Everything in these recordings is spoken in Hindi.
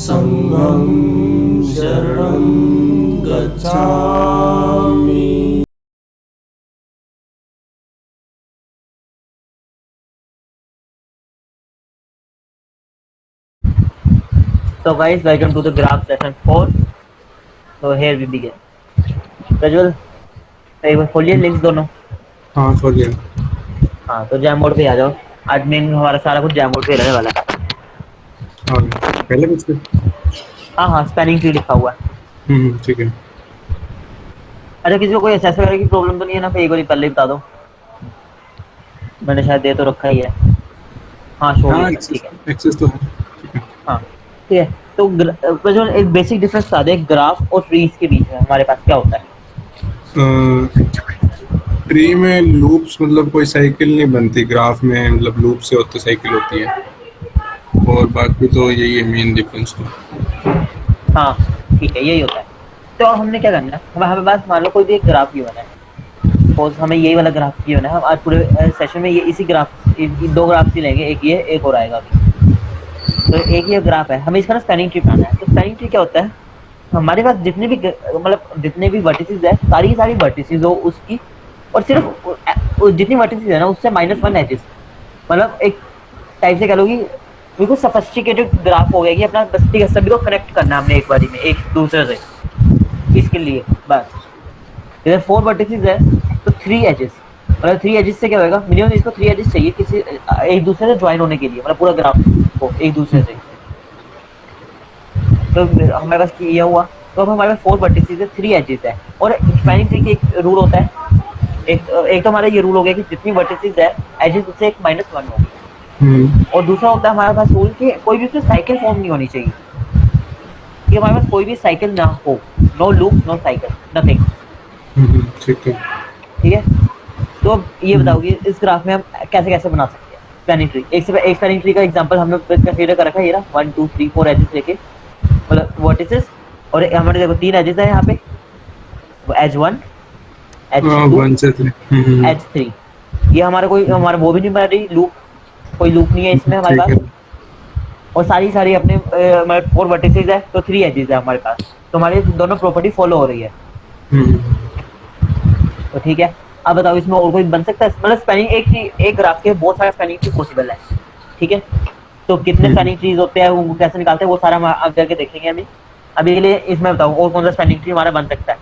संघं शरणं गच्छामि। So guys, welcome to the graph session 4. So here we begin. Prajwal, एक बार खोलिए लिंक्स दोनों। हाँ खोल लिया। हाँ तो जैम मोड पे आ जाओ। आज में हमारा सारा कुछ जैम मोड पे रहने वाला है। हाँ पहले कुछ भी। हाँ हाँ, स्पैनिंग ट्री लिखा हुआ है। ठीक है। अच्छा, किसी को कोई एसएस वगैरह की प्रॉब्लम तो नहीं है ना? एक बार पहले ही बता दो, मैंने शायद दे तो रखा ही है। हाँ शो भी हाँ हो रहा है, ठीक है। एक्सेस तो है। ठीक है। हाँ ठीक है। तो प्रज्वल, एक बेसिक डिफरेंस बता दे ग्राफ और ट्रीज के बीच में हमारे पास क्या होता है? ट्री में लूप्स मतलब कोई साइकिल नहीं बनती, ग्राफ में मतलब लूप से होते साइकिल होती है। और बाकी तो यही है मेन डिफरेंस तो। हाँ ठीक है, यही होता है। तो अब हमने क्या करना है, हमारे पास मान लो कोई भी एक ग्राफ गिवन है। सपोज हमें यही वाला ग्राफ गिवन है। हम आज पूरे सेशन में ये इसी ग्राफ दो ग्राफ ही लेंगे, एक ये एक और आएगा अभी। तो एक ये ग्राफ है, हमें इसका ना स्पैनिंग ट्री बनाना है। तो स्पैनिंग ट्री क्या होता है? हमारे पास जितने भी मतलब जितने भी वर्टिसेस है, सारी की सारी वर्टिसेस हो उसकी, और सिर्फ जितनी वर्टिसेस है ना उससे -1 एजेस। मतलब एक टाइप से कह लो कि बिल्कुल सफिस्टिकेटेड ग्राफ हो गया कि अपना बस ठीक है, सभी को कनेक्ट करना है हमने एक बारी में एक दूसरे से। इसके लिए बस इधर 4 वर्टिसेस है तो 3 एजेस। मतलब 3 एजेस से क्या होगा, मिनिमम इसको 3 एजेस चाहिए किसी एक दूसरे से ज्वाइन होने के लिए, मतलब पूरा ग्राफ को एक दूसरे से। तो हमारे पास ये हुआ। तो अब हमारे पास 4 वर्टिसेस है, 3 एजेस है। और स्पैनिंग ट्री की एक रूल होता है। एक तो हमारा ये रूल हो गया कि जितनी वर्टिसेस है एजेस उससे एक -1 होगी। और दूसरा होता है हमारे पास रूल कि कोई भी उसमें साइकिल फॉर्म नहीं होनी चाहिए, कि हमारे पास कोई भी साइकिल ना हो। No loop, no cycle, nothing. ठीक है। ठीक है। तो अब ये बताओ कि इस ग्राफ में हम कैसे कैसे बना सकते हैं स्पैनिंग ट्री। एक स्पैनिंग ट्री का एग्जांपल हमने कंसीडर कर रखा है, ये रहा 1 2 3 4 एजेस लेके, मतलब वर्टिसेस। और हमारे देखो 3 एजेस है यहाँ पे, एज 1, एज 2, 1 से 3। एज 3। ये हमारा कोई हमारा वो भी नहीं बना रही लूप, कोई लूप नहीं है इसमें हमारे ठीक पास। है। और सारी सारी अपने हमारे 4 वर्टिसेस है तो 3 एजेस है हमारे पास। तो हमारी दोनों प्रॉपर्टी फॉलो हो रही है। तो ठीक है। अब बताओ इसमें और कोई बन सकता है? मतलब स्पैनिंग एक ग्राफ के बहुत सारे स्पैनिंग ट्री पॉसिबल है। ठीक है। तो कितने स्पैनिंग ट्रीज होते हैं, वो कैसे निकालते हैं, वो सारा हम आगे जाके देखेंगे। अभी के लिए इसमें बताओ और कौन सा स्पैनिंग ट्री हमारा बन सकता है?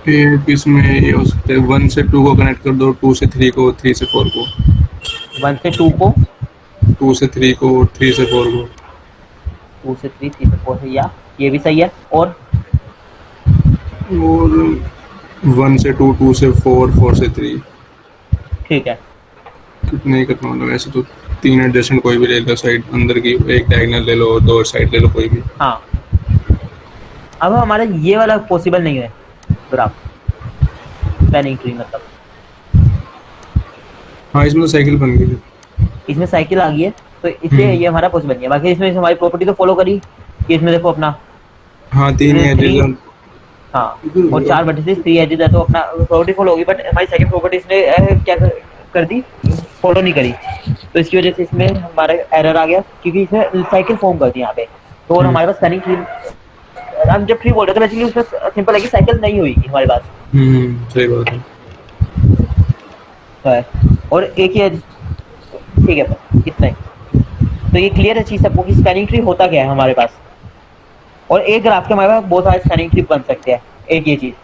एक इसमें ये हो सकता है 1 से 2 को कनेक्ट कर दो, 2 से 3 को, 3 से 4 को। 1 से 2 को, 2 से 3 को, 3 से 4 को। 2 से 3, 3 से 4 है, या ये भी सही है। और और 1 से 2, 2 से 4, 4 से 3। ठीक है। कितने ही करना मतलब ऐसे तो 3 एडजेसेंट कोई भी ले लो, साइड अंदर की एक डायगोनल ले लो और 2 साइड ले लो कोई भी। हाँ, अब हमारा ये वाला पॉसिबल नहीं है ग्राफ, स्पैनिंग ट्री मतलब। हाँ इसमें तो साइकिल बन गई। इसमें साइकिल आ गई है तो इसलिए ये हमारा पॉसिबल नहीं है। बाकी इसमें हमारी प्रॉपर्टी तो फॉलो करी कि इसमें देखो अपना हाँ 3 ही एजेस 3, और हाँ, इधर और होगा। 4 वर्टिसेस 3 एजेस है तो अपना प्रॉपर्टी फॉलो होगी। बट हमारी सेकंड प्रॉपर्टी इसने क्या कर दी, फॉलो नहीं करी। तो इसकी वजह से इसमें हमारा एरर आ गया, क्योंकि इसने साइकिल फॉर्म कर दी यहाँ पे। तो और हमारे पास स्पैनिंग ट्री, हम जब ट्री बोल रहे थे बेसिकली उसमें सिंपल है कि साइकिल नहीं हुई हमारे पास। सही बात है। है। और एक ही ठीक है, इतना ही। तो ये क्लियर है चीज सबको कि स्पैनिंग ट्री होता क्या है हमारे पास। और एक ग्राफ के हमारे पास बहुत सारे स्पैनिंग ट्री बन सकते हैं, एक ये चीज।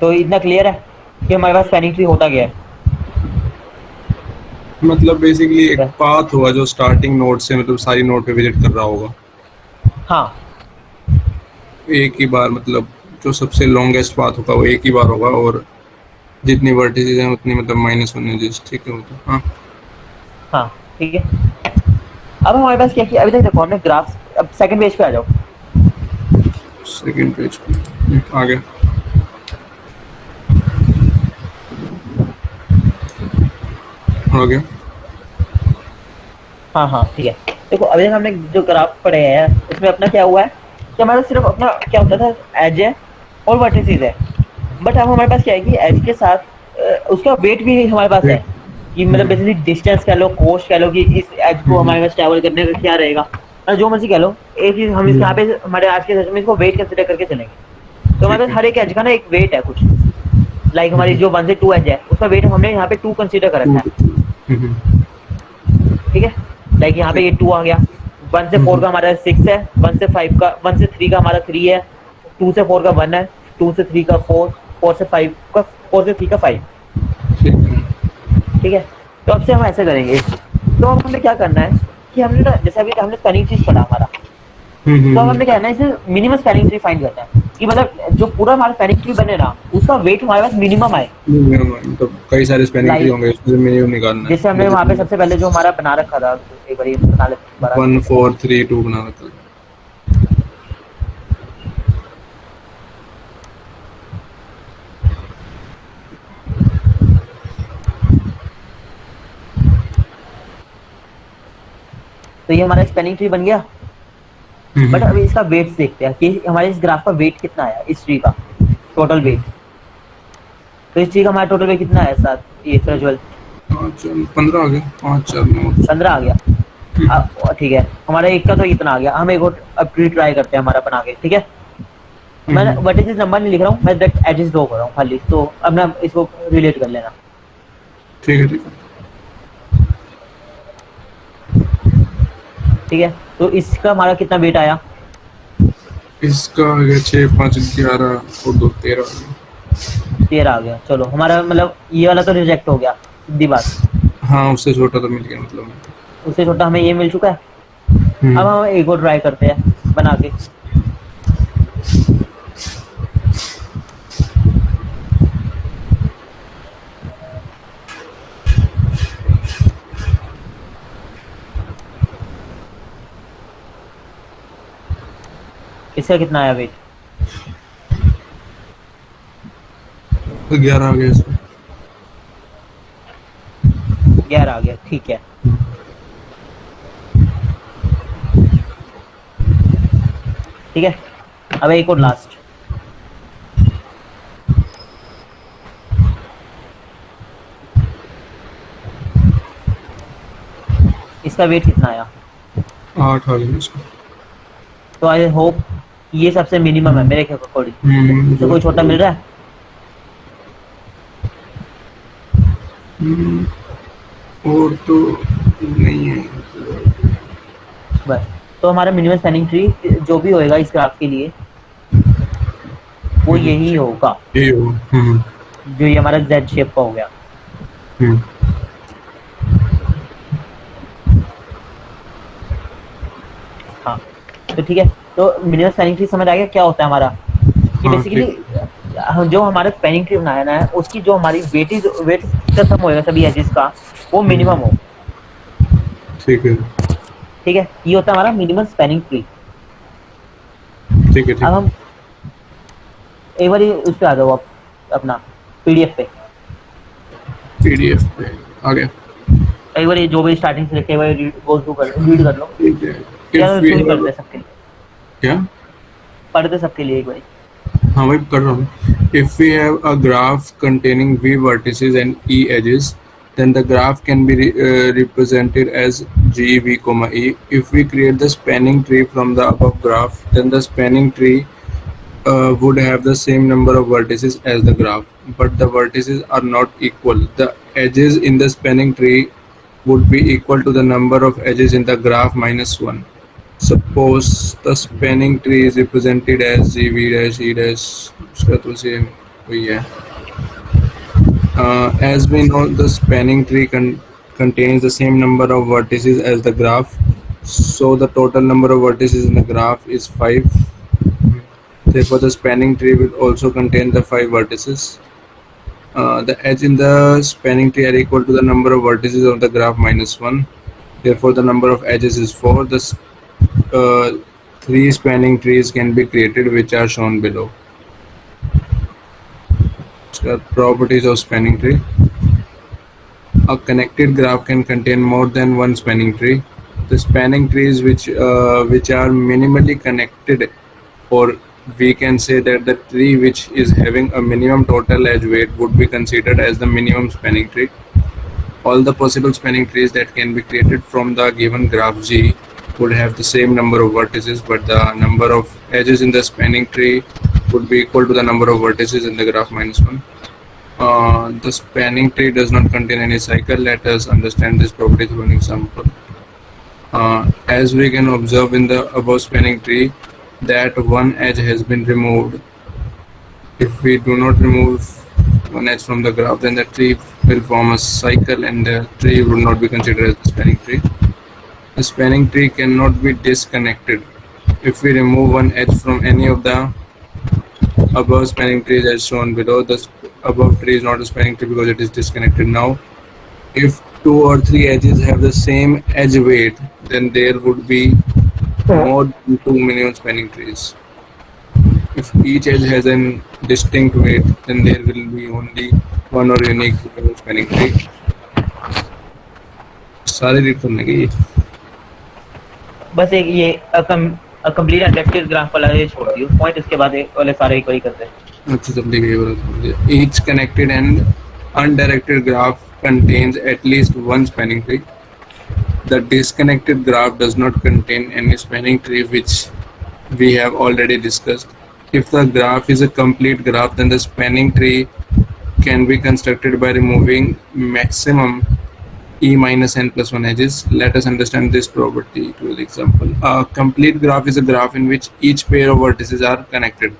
तो इतना क्लियर है कि हमारे पास स्पैनिंग ट्री होता क्या है। मतलब बेसिकली एक पाथ होगा जो स्टार्टिंग नोड से मतलब सारी नोड पे विजिट कर रहा होगा हाँ एक ही बार, मतलब जो सबसे लॉन्गेस्ट पाथ होगा वो एक ही बार होगा, और जितनी वर्टिसेस हैं उतनी मतलब -1 एजेस। ठीक है मतलब। हाँ हाँ ठीक है। अब हमारे पास क्या किया, अभी तक देखो हमने ग्राफ। अब सेकंड पेज पे आ जाओ। सेकंड पेज पे आ गया। आ गया। हाँ हाँ ठीक है। देखो अभी तक हमने जो ग्राफ पढ़े हैं उसमें अपना क्या हुआ है कि हमारा सिर्फ अपना क्या होता था, एज है और वर्टिसेस है। बट अब हमारे पास क्या है कि एज के साथ उसका वेट भी हमारे पास है, कि मतलब बेसिकली डिस्टेंस कह लो, कोस्ट कह लो, कि इस एज को हमारे पास ट्रैवल करने का क्या रहेगा। जो मर्जी कह लो, एक चीज हम यहाँ पे हमारे आज के सेशन में इसको वेट कंसिडर करके चलेंगे। तो हमारे ठीक पास है। हर एक एज का ना एक वेट है कुछ, लाइक हमारी जो 1 से 2 एज है उसका वेट हमने यहाँ पे 2 कंसिडर कर रखा है। ठीक है, लाइक यहाँ पे ये 2 आ गया। 1 से 4 का हमारा 6 है, 1 से 5 का 1 से 3 का हमारा 3 है, 2 से 4 का 1 है, 2 से 3 का 4, 4 से 5 का 4 से 3 का 5। ठीक है। ठीक है, तो अब से हम ऐसे करेंगे। तो अब हमें क्या करना है कि हमने ना, जैसे अभी हमने स्पेलिंग चीज पढ़ा हमारा, तो अब हमने क्या करना है, इसे मिनिमम स्पेलिंग ट्री फाइंड करना है कि मतलब जो पूरा हमारा स्पेलिंग ट्री बने ना उसका वेट हमारे पास मिनिमम आए। तो कई सारे स्पेलिंग ट्री लाइक होंगे, उसमें मिनिमम निकालना है। जैसे हमने वहाँ पे सबसे पहले जो हमारा बना रखा था, एक बार ये बना लेते हैं दोबारा। 1432 बना रखा है। तो ये हमारा स्पेलिंग ट्री बन गया। बट अभी इसका वेट देखते हैं कि हमारे इस ग्राफ का वेट कितना आया, इस ट्री का टोटल वेट। तो इस ट्री का हमारा टोटल वेट कितना है, 7, ये प्रज्वल 15 आ गया, 5 4 9। 15 आ गया। ठीक है, हमारा एक का तो इतना आ गया। हम एक और अब ट्री ट्राई करते हैं हमारा बना के। ठीक है, मैं वर्टिसेस नंबर नहीं लिख रहा हूँ, मैं डायरेक्ट एजेस ड्रॉ कर रहा हूँ खाली, तो अब ना इसको रिलेट कर लेना। ठीक है। ठीक है। ठीक है, तो इसका हमारा कितना वेट आया, इसका आ गया 6 5 11 और 2 13 आ गया। 13 आ गया। चलो हमारा मतलब ये वाला तो रिजेक्ट हो गया, सीधी बात। हाँ, उससे छोटा तो मिल गया मतलब। उससे छोटा हमें ये मिल चुका है। अब हम एक और ट्राई करते हैं बना के। इसका कितना आया वेट, 11 आ गया इसका। 11 आ गया। ठीक है, ठीक है, अब एक और लास्ट। इसका वेट कितना आया, 8 आ गया इसका। तो आई होप ये सबसे मिनिमम है मेरे अकॉर्डिंग। इससे कोई छोटा मिल रहा है, और तो नहीं है बस। तो हमारा मिनिमम स्पैनिंग ट्री जो भी होएगा इस ग्राफ के लिए वो यही होगा, ये हो। जो ये हमारा जेड शेप का हो गया। हाँ, तो ठीक है, तो मिनिमम स्पैनिंग ट्री समझ आ गया क्या होता है हमारा, कि हाँ, बेसिकली जो हमारा स्पैनिंग ट्री बनाना है उसकी जो हमारी वेट खत्म होएगा सभी एजेस का, वो मिनिमम हो। ठीक है। ठीक है, ये होता है हमारा मिनिमम स्पैनिंग ट्री। ठीक है। अब हम एक बार उस पे आ जाओ आप अपना पीडीएफ पे। पीडीएफ पे आ गया। एक बार ये जो भी स्टार्टिंग से लेके एक बार गो थ्रू कर रीड कर लो। ठीक है। या इफ वी तू ही पढ़ हैव दे सबके लिए, क्या? पढ़ दे सबके लिए एक बार। हाँ भाई, कर रहा हूँ। If we have a graph containing v vertices and e edges, then the graph can be represented as g v comma e. If we create the spanning tree from the above graph, then the spanning tree would have the same number of vertices as the graph, but the vertices are not equal. The edges in the spanning tree would be equal to the number of edges in the graph minus 1. Suppose the spanning tree is represented as g v dash e dash, उसका तो same वही है. As we know, the spanning tree contains the same number of vertices as the graph, so the total number of vertices in the graph is 5. Therefore, the spanning tree will also contain the 5 vertices. The edge in the spanning tree are equal to the number of vertices of the graph minus 1. Therefore, the number of edges is 4. The 3 spanning trees can be created, which are shown below. Properties of spanning tree. A connected graph can contain more than one spanning tree. The spanning trees which are minimally connected, or we can say that the tree which is having a minimum total edge weight would be considered as the minimum spanning tree. All the possible spanning trees that can be created from the given graph G would have the same number of vertices, but the number of edges in the spanning tree would be equal to the number of vertices in the graph minus 1. The spanning tree does not contain any cycle. Let us understand this property through an example. As we can observe in the above spanning tree, that one edge has been removed. If we do not remove one edge from the graph, then the tree will form a cycle and the tree would not be considered as a spanning tree. A spanning tree cannot be disconnected. If we remove one edge from any of the above spanning trees as shown below, the above tree is not a spanning tree because it is disconnected. Now, if 2 or 3 edges have the same edge weight, then there would be more than 2 minimum spanning trees. If each edge has a distinct weight, then there will be only one or unique minimum spanning tree. सारे रीड करने के ये बस एक ये कंप्लीट अनडेप्टेड ग्राफ वाला ये छोड़ दियो पॉइंट, इसके बाद एक वाले सारे एक बारी करते हैं. अच्छा सब लिखे हुए. Each connected and undirected graph contains at least one spanning tree. The disconnected graph does not contain any spanning tree, which we have already discussed. If the graph is a complete graph, then the spanning tree can be constructed by removing maximum e minus n plus 1 edges. Let us understand this property to an example. A complete graph is a graph in which each pair of vertices are connected.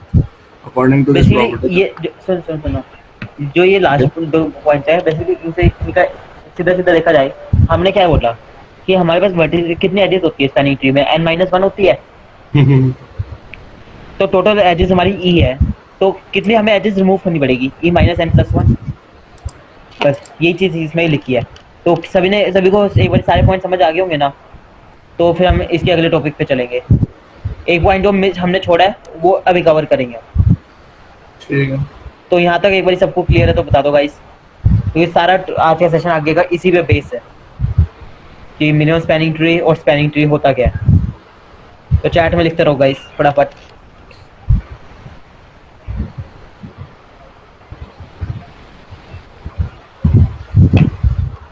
According to this property, ये सुनो जो ये लास्ट दो पॉइंट है, बेसिकली इनसे सीधा सीधा देखा जाए, हमने क्या बोला कि हमारे पास वर्टिस कितनी एजेस होती है स्पैनिंग ट्री में, n-1 होती है. तो टोटल एजेस हमारी e है, तो कितनी हमें एजेस रिमूव करनी पड़ेगी, e माइनस n प्लस 1. बस यही चीज इसमें लिखी है. तो सभी को एक बार सारे पॉइंट समझ आ गए होंगे ना, तो फिर हम इसके अगले टॉपिक पे चलेंगे. एक पॉइंट जो हमने छोड़ा है वो अभी कवर करेंगे. ठीक है. तो यहाँ तक एक बार सबको क्लियर है तो बता दो गाइस. तो ये सारा आज का सेशन आगे का इसी पे बेस है कि मिनिमम स्पैनिंग ट्री और स्पैनिंग ट्री होता क्या है. तो चैट में लिखते रहो गाइस फटाफट.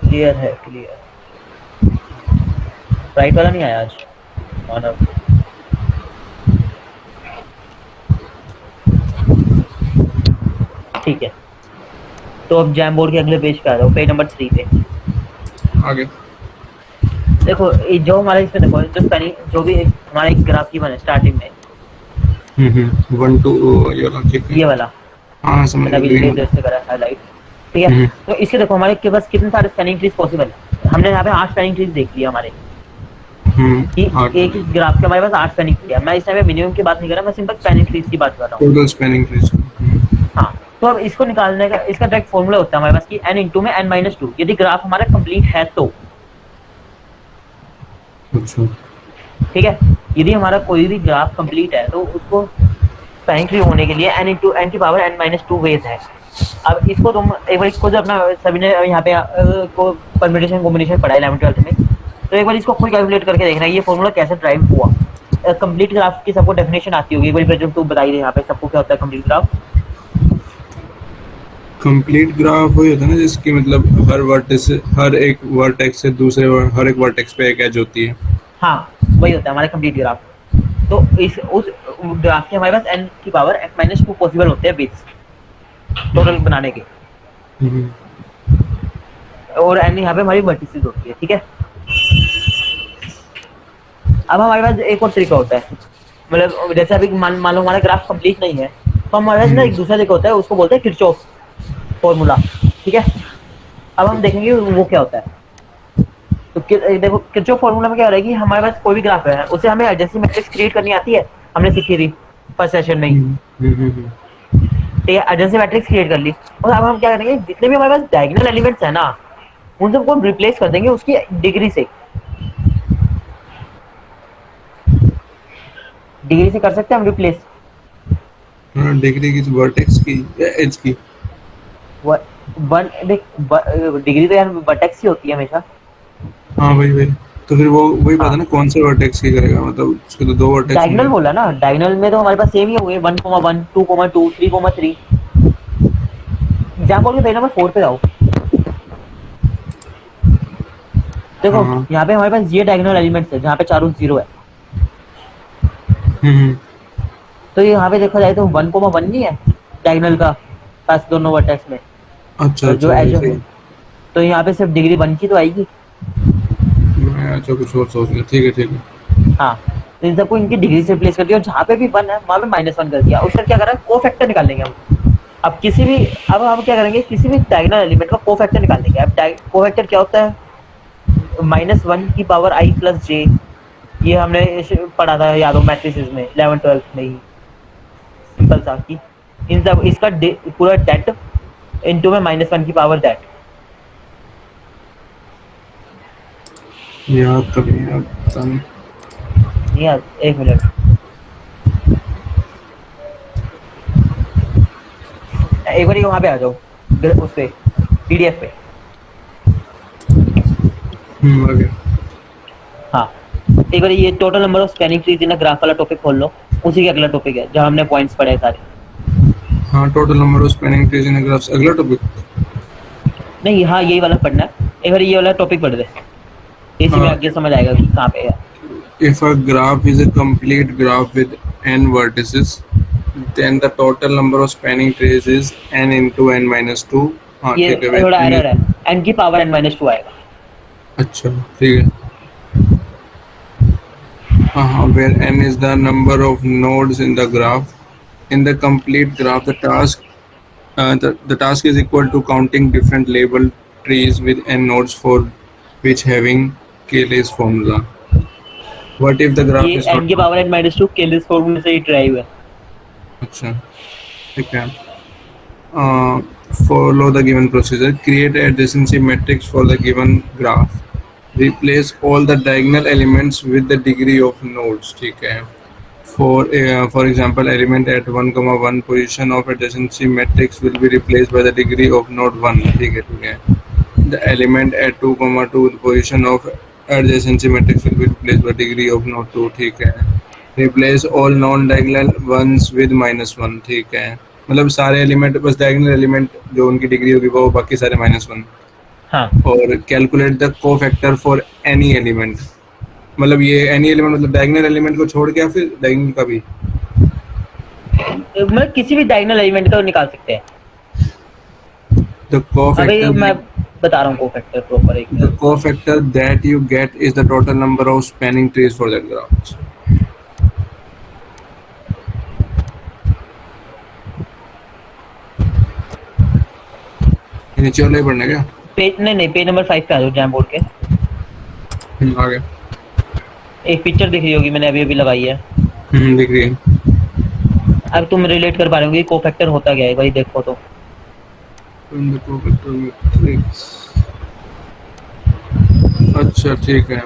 क्लियर है, क्लियर. राइट वाला नहीं आया आज मानव. ठीक है, तो अब जैम बोर्ड के अगले पेज पे आ जाओ, पेज नंबर 3 पे. आगे देखो जो हमारे इसमें देखो जो स्पैनिंग जो भी हमारा एक ग्राफ की बने स्टार्टिंग में 1 2 ये वाला. हाँ समझ गया. जैसे करा हाईलाइट. ठीक है. तो इसके देखो हमारे के पास कितने सारे स्पैनिंग ट्रीज पॉसिबल है. हमने यहाँ पे 8 स्पैनिंग ट्रीज देख लिया हमारे. एक ही ग्राफ के हमारे पास 8 स्पैनिंग ट्री है. मैं इस टाइम पे मिनिमम की बात नहीं कर रहा, मैं सिंपल स्पैनिंग ट्रीज की बात कर रहा हूँ. Total spanning trees. हाँ, तो अब इसको निकालने का इसका डायरेक्ट फॉर्मूला होता है हमारे पास कि n इंटू में n-2 यदि ग्राफ हमारा कंप्लीट है तो. अच्छा. ठीक है. यदि हमारा कोई भी ग्राफ कंप्लीट है तो उसको स्पैनिंग ट्री होने के लिए n इंटू n की पावर n-2 वेज है. अब इसको तुम एक बार खुद अपना सभी ने यहाँ पे को परम्यूटेशन कॉम्बिनेशन पढ़ा है 11th-12th में, तो एक बार इसको खुद कैलकुलेट करके देखना ये फॉर्मूला कैसे ड्राइव हुआ. कंप्लीट ग्राफ की सबको डेफिनेशन आती होगी. एक बार फिर तुम बताइए यहाँ पे सबको क्या होता है कंप्लीट ग्राफ. कंप्लीट ग्राफ वही होता है ना जिसकी मतलब हर एक वर्टेक्स से दूसरे हर एक वर्टेक्स पे एक एज होती है. हाँ, वही होता है हमारा कंप्लीट ग्राफ. तो इस उस ग्राफ के हमारे पास n की पावर n-2 पॉसिबल होते हैं बेस टोटल बनाने के. और n यहाँ पे हमारी वर्टिसेस होती है. ठीक है. अब हमारे पास एक और तरीका होता है, मतलब जैसे अभी मान लो हमारा ग्राफ कंप्लीट नहीं है तो हमारे पास ना एक दूसरा तरीका होता है, उसको बोलते हैं किरचॉफ फॉर्मूला. ठीक है. अब हम देखेंगे वो क्या होता है. तो देखो किरचॉफ फॉर्मूला में क्या हो रहा है कि हमारे पास कोई भी ग्राफ है उसे हमें एडजेसेंट मैट्रिक्स क्रिएट करनी आती है. हमने सीखी थी फर्स्ट सेशन में ही. ठीक है. एडजेसेंट मैट्रिक्स क्रिएट कर ली और अब हम क्या करेंगे जितने भी हमारे पास डायगोनल एलिमेंट्स है ना उन सबको रिप्लेस कर देंगे उसकी डिग्री से. डिग्री से कर सकते हैं हम रिप्लेस. डिग्री की वर्टेक्स की या एज की. डिग्री तो यार वर्टेक्स ही होती है हमेशा. हाँ वही तो फिर वो वही पता ना कौन से वर्टेक्स की करेगा, मतलब उसके तो 2 वर्टेक्स. डायगोनल बोला ना, डायगोनल में तो हमारे पास सेम ही होंगे 1,1 2,2 3,3. जहाँ बोल के पेज नंबर 4 पे जाओ. देखो हाँ। यहाँ पे हमारे पास ये डायगोनल एलिमेंट्स है जहाँ पे चारों 0 है, हम्म। तो यहाँ पे देखा जाए तो 1,1 नहीं है डायगोनल का पास दोनों वर्टेक्स में, अच्छा तो अच्छा, जो एज, वैसे ही। तो यहाँ पे सिर्फ डिग्री 1 की तो आएगी। मैं अच्छा कुछ और सोच लिया, ठीक है ठीक है। हाँ, तो इन सबको इनकी डिग्री से रिप्लेस कर दिया और जहाँ पे भी 1 है वहाँ पे -1 कर दिया। उसका क्या करा, को फैक्टर निकाल लेंगे हम। अब किसी भी, अब हम क्या करेंगे, किसी भी डायगोनल एलिमेंट का को फैक्टर निकाल लेंगे। अब को फैक्टर क्या होता है, -1 की पावर i प्लस जे। ये हमने पढ़ा था याद हो मैट्रिसेस में 11th-12th में ही, सिंपल सा कि इन सब इसका पूरा डेट इनटू में -1 की पावर दैट। याद तो नहीं, याद पता नहीं। नहीं यार, एक मिनट, एक बार वहाँ पे आ जाओ, उस पे पीडीएफ पे। आगे। हाँ, एक बार ये total number of spanning trees in a graph वाला टॉपिक खोल लो, उसी के अगला टॉपिक है जहाँ हमने पॉइंट्स पढ़े सारे। हाँ, total number of spanning trees in graphs, अगला टॉपिक। नहीं, हाँ यही वाला पढ़ना है, एक बार ये वाला टॉपिक पढ़ दे, इसी में आगे समझ आएगा कि कहाँ पे है। If a graph is a complete graph with n vertices, then the total number of spanning trees is n into n minus 2. हाँ ये ठीक है, where थोड़ा n एरर is, है, n की पावर n-2 आएगा। अच्छा ठीक है। हाँ, where n is the number of nodes in the graph. In the complete graph, the task is equal to counting different labeled trees with n nodes for which having Cayley's formula. What if the graph ये is not n की पावर n-2 केलिस फॉर्मूले से ही ड्राइव है। अच्छा ठीक है। uh, Follow the given procedure. Create a adjacency matrix for the given graph. Replace all the diagonal elements with the degree of nodes. ठीक है। For example, element at 1,1 position of adjacency matrix will be replaced by the degree of node 1. ठीक है ठीक है। The element at 2,2 position of adjacency matrix will be replaced by degree of node 2. ठीक है। Replace all non-diagonal ones with -1. ठीक है। मतलब सारे एलिमेंट, बस डायगोनल एलिमेंट जो उनकी डिग्री होगी वो बाकी सारे -1। हाँ, और calculate the cofactor for any element. मतलब ये एनी एलिमेंट मतलब डायगोनल एलिमेंट को छोड़ के या फिर डायगोनल का भी? मतलब किसी भी डायगोनल एलिमेंट का निकाल सकते हैं। द अभी कोफैक्टर मैं बता रहा हूँ कोफैक्टर प्रॉपर एक the cofactor that you get is the total number of spanning trees for that graph. नीचे वाला ही पढ़ना है क्या? पेज, नहीं पेज नंबर 5 पे आ जाओ जैम बोर्ड के। आगे। एक पिक्चर दिख रही होगी, मैंने अभी अभी लगाई है। दिख रही है। अब तुम रिलेट कर पा रहे होगे कोफैक्टर होता क्या है, भाई देखो तो। The cofactor matrix. अच्छा ठीक है।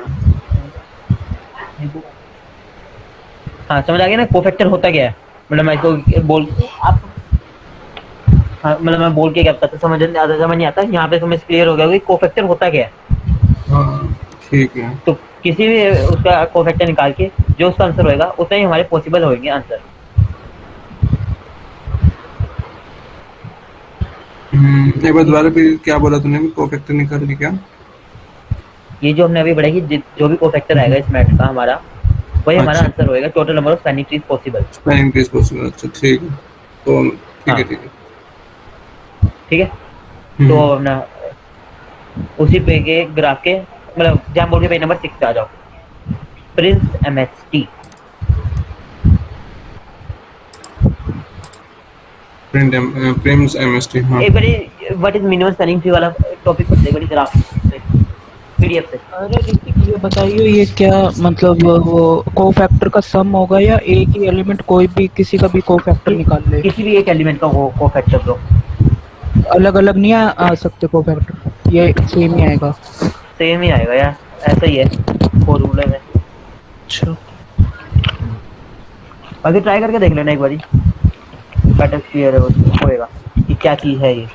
हाँ समझ आ गया ना कोफैक्टर होता क्या है। मतलब मैं इसको बोल आप, हाँ मतलब मैं बोल के क्या पता समझ नहीं आता, यहाँ पे तुम्हें क्लियर हो गया कि कोफैक्टर होता क्या है। हाँ ठीक है। तो किसी भी उसका कोफैक्टर निकाल के जो उसका आंसर होएगा उतना ही हमारे पॉसिबल होंगे आंसर। एक बार दोबारा फिर क्या बोला तूने भी, कोफैक्टर निकाल के क्या? ये जो हमने अभी पढ़ा कि जो भी कोफैक्टर आएगा इस मैथ का हमारा, वही हमारा अच्छा, आंसर होएगा total number of spanning trees possible. Spanning trees possible. अच्छा ठीक है। तो ठीक हाँ है ठीक है। ठीक है। तो हम्म, अपना उसी पे के ग्राफ के मतलब जैम बोर्ड के पेज नंबर 6 पे आ जाओ। Prince MST, Prim's MST. हाँ एक बारी what is minimum spanning tree वाला टॉपिक पढ़ते एक बारी ग्राफ से पीडीएफ से। अरे ऋतिक ये बताइए, ये क्या मतलब वो कोफैक्टर का सम होगा या एक ही एलिमेंट कोई भी किसी का भी कोफैक्टर निकाल ले? किसी भी एक एलिमेंट का वो कोफैक्टर दो, अलग अलग नहीं आ सकते कोफैक्टर, ये सेम ही आएगा? सेम ही आएगा यार, ऐसा ही है फॉर्मूले में। अच्छा बाकी ट्राई करके देख लेना एक बारी, बेटर क्लियर होएगा कि क्या चीज है ये।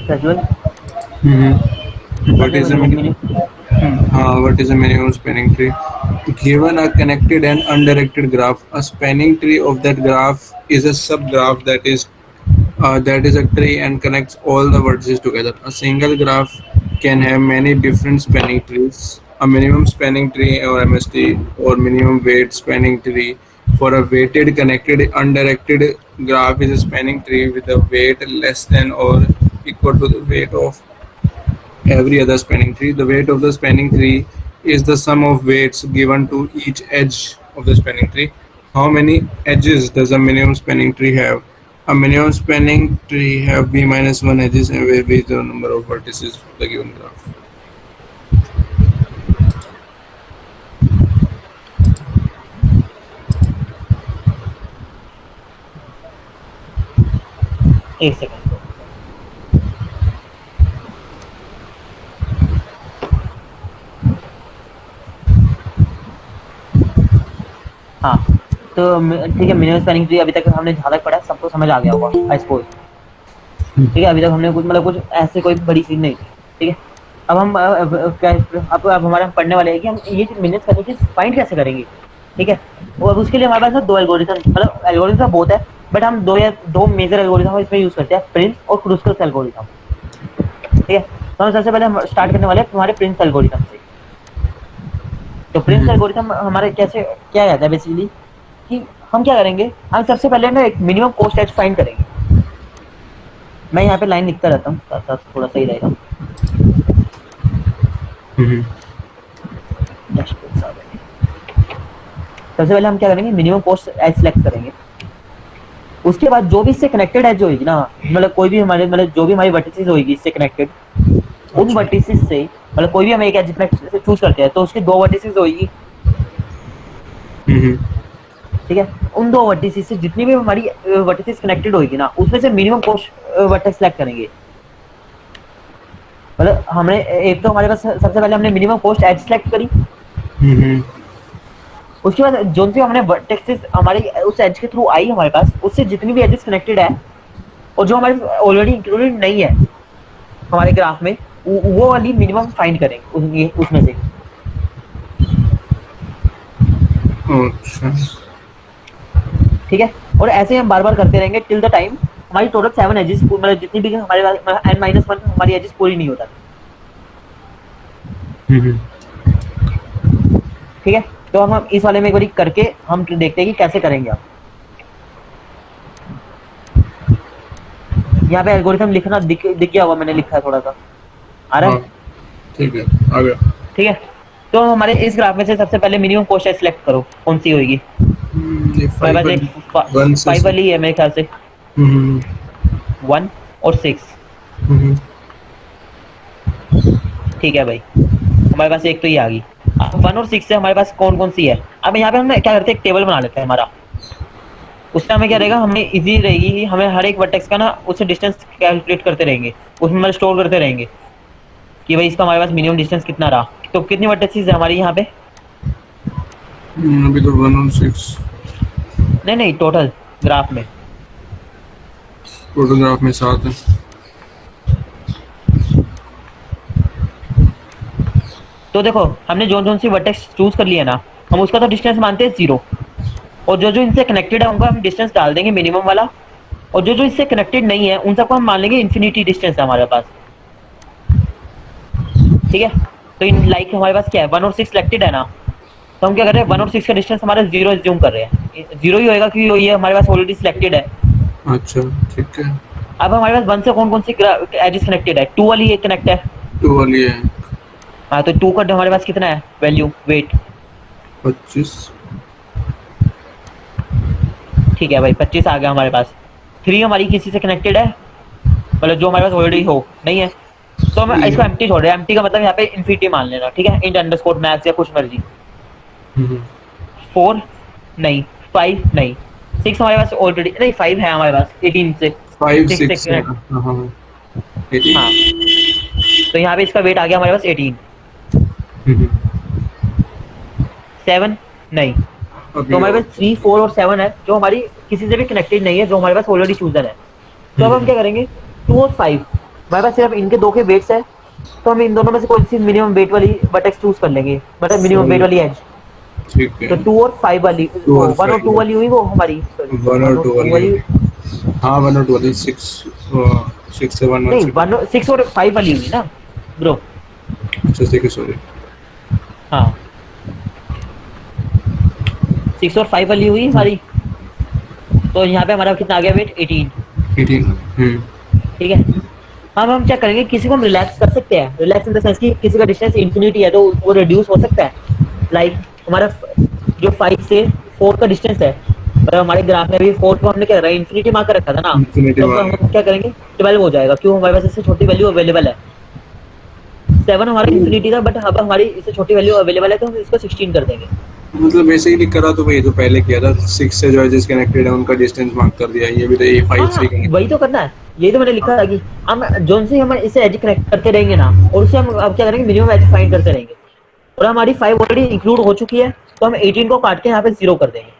Prajwal, what is the minimum? What is the minimum spanning tree? Given a connected and undirected graph, a spanning tree of that graph is a subgraph that is a tree and connects all the vertices together. A single graph can have many different spanning trees. A minimum spanning tree or MST or minimum weight spanning tree. For a weighted connected undirected graph is a spanning tree with a weight less than or equal to the weight of every other spanning tree. The weight of the spanning tree is the sum of weights given to each edge of the spanning tree. How many edges does a minimum spanning tree have? A minimum spanning tree have b minus 1 edges and where b is the number of vertices of the given graph. एक सेकंड। हाँ, तो ठीक है, मिनिमम स्पैनिंग ट्री अभी तक हमने जहाँ तक पढ़ा सबको समझ आ गया होगा आई सपोज। ठीक है, अभी तक हमने कुछ मतलब कुछ ऐसे कोई बड़ी चीज नहीं थी। ठीक है, अब हम अब हमारा पढ़ने वाले हैं कि हम ये मिनिमम स्पैनिंग ट्री फाइंड कैसे करेंगे। ठीक है, और उसके लिए हमारे पास ना दो एल्गोरिथम, मतलब एल्गोरिथम बहुत है बट हम दो मेजर एल्गोरिथम इसमें यूज करते हैं, प्रिंस और क्रूस्कल एल्गोरिथम। ठीक है, तो हम सबसे पहले हम स्टार्ट करने वाले हैं हमारे प्रिंस एल्गोरिथम से। तो प्रिंस एल्गोरिथम हमारे कैसे क्या रहता है बेसिकली कि हम क्या करेंगे, हम सबसे पहले ना एक मिनिमम कॉस्ट एज फाइंड करेंगे। मैं यहाँ पे लाइन लिखता रहता हूँ साथ साथ, थोड़ा सही रहेगा। सबसे पहले हम क्या करेंगे, मिनिमम कॉस्ट एज सिलेक्ट करेंगे। उसके बाद जो भी इससे कनेक्टेड एज होगी ना, मतलब कोई भी हमारे मतलब जो भी हमारी वर्टिसेस होगी इससे कनेक्टेड, उन वर्टिसेस से मतलब कोई भी हम एक एज से चूज करते हैं तो उसकी दो वर्टिसेस होगी। ठीक है, उन दो वर्टिसेस से जितनी भी हमारी वर्टिसेस कनेक्टेड होगी ना, उसमें से मिनिमम कॉस्ट वर्टेक्स सेलेक्ट करेंगे। मतलब हमने एक तो हमारे पास सबसे पहले हमने मिनिमम कॉस्ट एज सेलेक्ट करी। उसके बाद जो सी हमने वर्टेक्सेस हमारे उस एज के थ्रू आई हमारे पास, उससे जितनी भी एजेस कनेक्टेड है और जो हमारे ऑलरेडी इंक्लूडेड नहीं है हमारे ग्राफ में, वो वाली मिनिमम फाइंड करेंगे उसमें से। ठीक है, और ऐसे हम बार बार करते रहेंगे टिल द टाइम हमारी टोटल 7 एजेस, मतलब जितनी भी हमारे पास n-1 हमारी एजेस पूरी नहीं होता। ठीक है, तो हम इस वाले में एक बार करके हम देखते हैं कि कैसे करेंगे। आप यहाँ पे एल्गोरिथम लिखना दिख गया होगा, मैंने लिखा है थोड़ा सा आ रहा है। ठीक है, आ गया। ठीक है, तो हमारे इस ग्राफ में से सबसे पहले मिनिमम कॉस्ट सिलेक्ट करो, कौन सी होगी। 5 वाली है मेरे ख्याल से, 1 और 6। ठीक है भाई, हमारे पास एक तो ये आ गई। 1 और 6 से हमारे पास कौन कौन सी है। अब यहाँ पे हम क्या करते हैं, एक टेबल बना लेते हैं हमारा। उससे हमें क्या रहेगा, हमें इजी रहेगी, हमें हर एक वर्टेक्स का ना उससे डिस्टेंस कैलकुलेट करते रहेंगे, उसमें मतलब स्टोर करते रहेंगे कि भाई इसका हमारे पास मिनिमम डिस्टेंस कितना रहा। तो कितनी वर्टेक्सेस है हमारी यहाँ पे, अभी तो 1 और 6 नहीं टोटल ग्राफ में, टोटल ग्राफ में 7 है। तो देखो हमने जो सी वर्टेक्स चूज कर लिया ना, हम उसका तो डिस्टेंस मानते हैं 0, और जो इनसे कनेक्टेड है उनका हम डिस्टेंस डाल देंगे मिनिमम वाला, और जो इससे कनेक्टेड नहीं है उन सबको हम मान लेंगे इन्फिनिटी डिस्टेंस है हमारे पास। ठीक है, तो इन लाइक हमारे पास क्या है, 1 और 6 सिलेक्टेड है ना, तो हम क्या कर रहे हैं 1 और 6 का डिस्टेंस हमारा 0 एज्यूम कर रहे हैं। 0 ही होएगा क्योंकि ये हमारे पास ऑलरेडी सिलेक्टेड है। अच्छा ठीक है, अब हमारे पास 1 से कौन कौन सी एजेस कनेक्टेड है, 2 वाली एक कनेक्ट है, 2 वाली है। हाँ, तो 2 का हमारे पास कितना है वैल्यू, वेट 25। ठीक है भाई, 25 आ गया हमारे पास। 3 हमारी किसी से कनेक्टेड है, मतलब जो हमारे पास ऑलरेडी हो नहीं है, तो हम इसको एम्प्टी छोड़ रहे हैं। एम्प्टी का मतलब यहाँ पे इन्फिनिटी मान लेना। ठीक है, इंट अंडरस्कोर मैक्स या कुछ मर्जी। 4 नहीं, 5 नहीं, 6 हमारे पास ऑलरेडी नहीं, 5 है हमारे पास 18 से 5 6 हाँ, तो यहाँ पे इसका वेट आ गया हमारे पास 18। 7 नहीं, तो हमारे पास 3 4 और 7 है जो हमारी किसी से भी कनेक्टेड नहीं है, जो हमारे पास ऑलरेडी चूजन है। तो अब हम क्या करेंगे, 2 और 5 हमारे पास सिर्फ इनके 2 के वेट्स है, तो हम इन दोनों में से कोई सी मिनिमम वेट वाली वर्टेक्स चूज कर लेंगे, मतलब मिनिमम वेट वाली एज। ठीक है। तो 2 और 5 वाली, 2 और 1 और 2 5 वाली हुई वो हमारी, सॉरी 1 और 2 वाली। वाली, हाँ 1 और 2 वाली 6 7 1 नहीं 6। 6 और 5 वाली हुई ना ब्रो। अच्छा ठीक है सॉरी। हाँ 6 और 5 वाली हुई हमारी। तो यहाँ पे हमारा कितना आ गया वेट, 18। 18। ठीक है, अब हम चेक करेंगे किसी को हम रिलैक्स कर सकते हैं, रिलैक्स इन द सेंस कि किसी का डिस्टेंस इंफिनिटी है तो वो रिड्यूस हो सकता है। लाइक हमारा जो 5 से 4 का डिस्टेंस है, और हमारे ग्राफ में भी 4 को हमने क्या करा, इंफिनिटी मार्क कर रखा था ना, इन्फिनिटी तो अब वाले। हम क्या करेंगे, 12 हो जाएगा, क्यों, हमारे पास इससे छोटी वैल्यू अवेलेबल है। 7 हमारा इंफिनिटी था, बट अब हमारी इससे छोटी वैल्यू अवेलेबल है, तो हम इसको 16 कर देंगे। मतलब वैसे ही लिख करा तो भाई, तो पहले किया था 6 से जो एजेस कनेक्टेड है उनका डिस्टेंस मार्क कर दिया, ये भी तो ये 5 से हाँ ही वही तो कनेक्टेड करना है, यही तो मैंने लिखा था कि हम जोन से हम इसे एज कनेक्ट करते रहेंगे ना, और उससे हम अब क्या करेंगे, मिनिमम एज फाइंड करते रहेंगे। और हमारी 5 ऑलरेडी इंक्लूड हो चुकी है, तो हम 18 को काट के यहाँ पे 0 कर देंगे।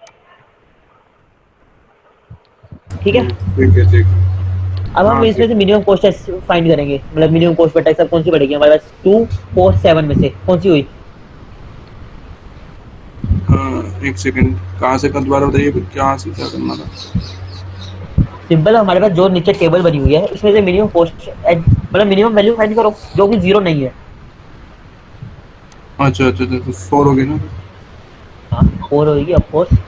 ठीक है, है। ठीक है ठीक है। अब हम हाँ इसमें ठीक से है। मिनिमम कॉस्ट फाइंड करेंगे, मतलब मिनिमम कॉस्ट बटा सब कौन सी बढ़ेगी हमारे पास, 2 4 7 में से कौन सी हुई। हाँ एक सेकंड, कहाँ से कर दोबारा बताइए, कहाँ से क्या करना था। सिंपल, हमारे पास जो नीचे टेबल बनी हुई है इसमें से मिनिमम कॉस्ट, मतलब मिनिमम वैल्यू फाइंड करो जो कि 0 नहीं है। अच्छा अच्छा अच्छा, तो 4 हो गई ना। हाँ 4 होगी ऑफ कोर्स।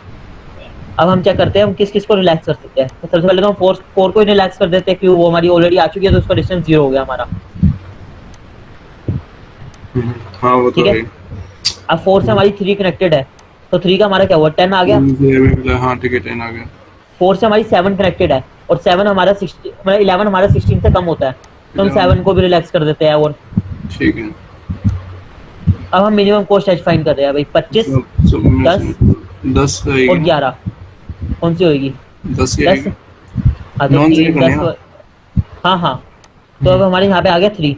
अब हम क्या करते हैं, हम किस किस को रिलैक्स कर सकते हैं, तो सबसे पहले तो हम 4 को ही रिलैक्स कर देते हैं, क्योंकि वो हमारी ऑलरेडी आ चुकी है, तो उसका डिस्टेंस 0 हो गया हमारा। हम्म, हाँ वो ठीक तो है, है। अब 4 से हमारी 3 कनेक्टेड है, तो 3 का हमारा क्या हुआ, 10 आ गया। मुझे भी मिला, हाँ ठीक है 10 आ गया। 4 से हमारी 7 कनेक्टेड है, और 7 हमारा 16, मतलब 11 हमारा 16 से कम होता है, तो हम 11। 7 को भी रिलैक्स कर देते हैं। और ठीक है। अब हम मिनिमम कॉस्ट एज फाइंड कर रहे हैं भाई, 25, सब में 10 से 10 आएगी और ना। 11 कौन सी होगी, 10 ही 10। आएगी। हाँ तो नॉन जीरो 3 करने 10, का। हाँ हाँ, तो अब हमारे यहाँ पे आ गया 3,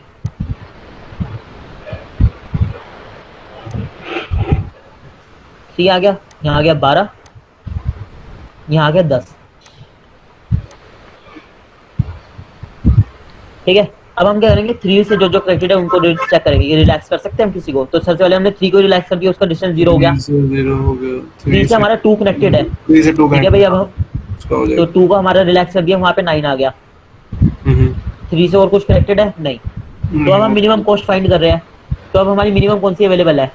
3 आ गया, यहाँ आ गया 12, यहाँ आ गया 10। ठीक है, अब हम क्या करेंगे, 3 से जो जो कनेक्टेड है उनको चेक करेंगे, ये रिलैक्स कर सकते हैं हम किसी को, तो सबसे पहले हमने 3 को रिलैक्स कर दिया, उसका डिस्टेंस 0 हो गया। 3 से 0 हो गया। 3 से हमारा 2 कनेक्टेड है, 3 से 2 ठीक है भाई, अब कनेक्ट हम उसका हो तो जाएगा। 2 को हमारा रिलैक्स कर दिया, वहाँ पे 9 आ गया। 3 से और कुछ कनेक्टेड है नहीं, तो अब नहीं हम मिनिमम कॉस्ट फाइंड कर रहे हैं, तो अब हमारी मिनिमम कौन सी अवेलेबल है,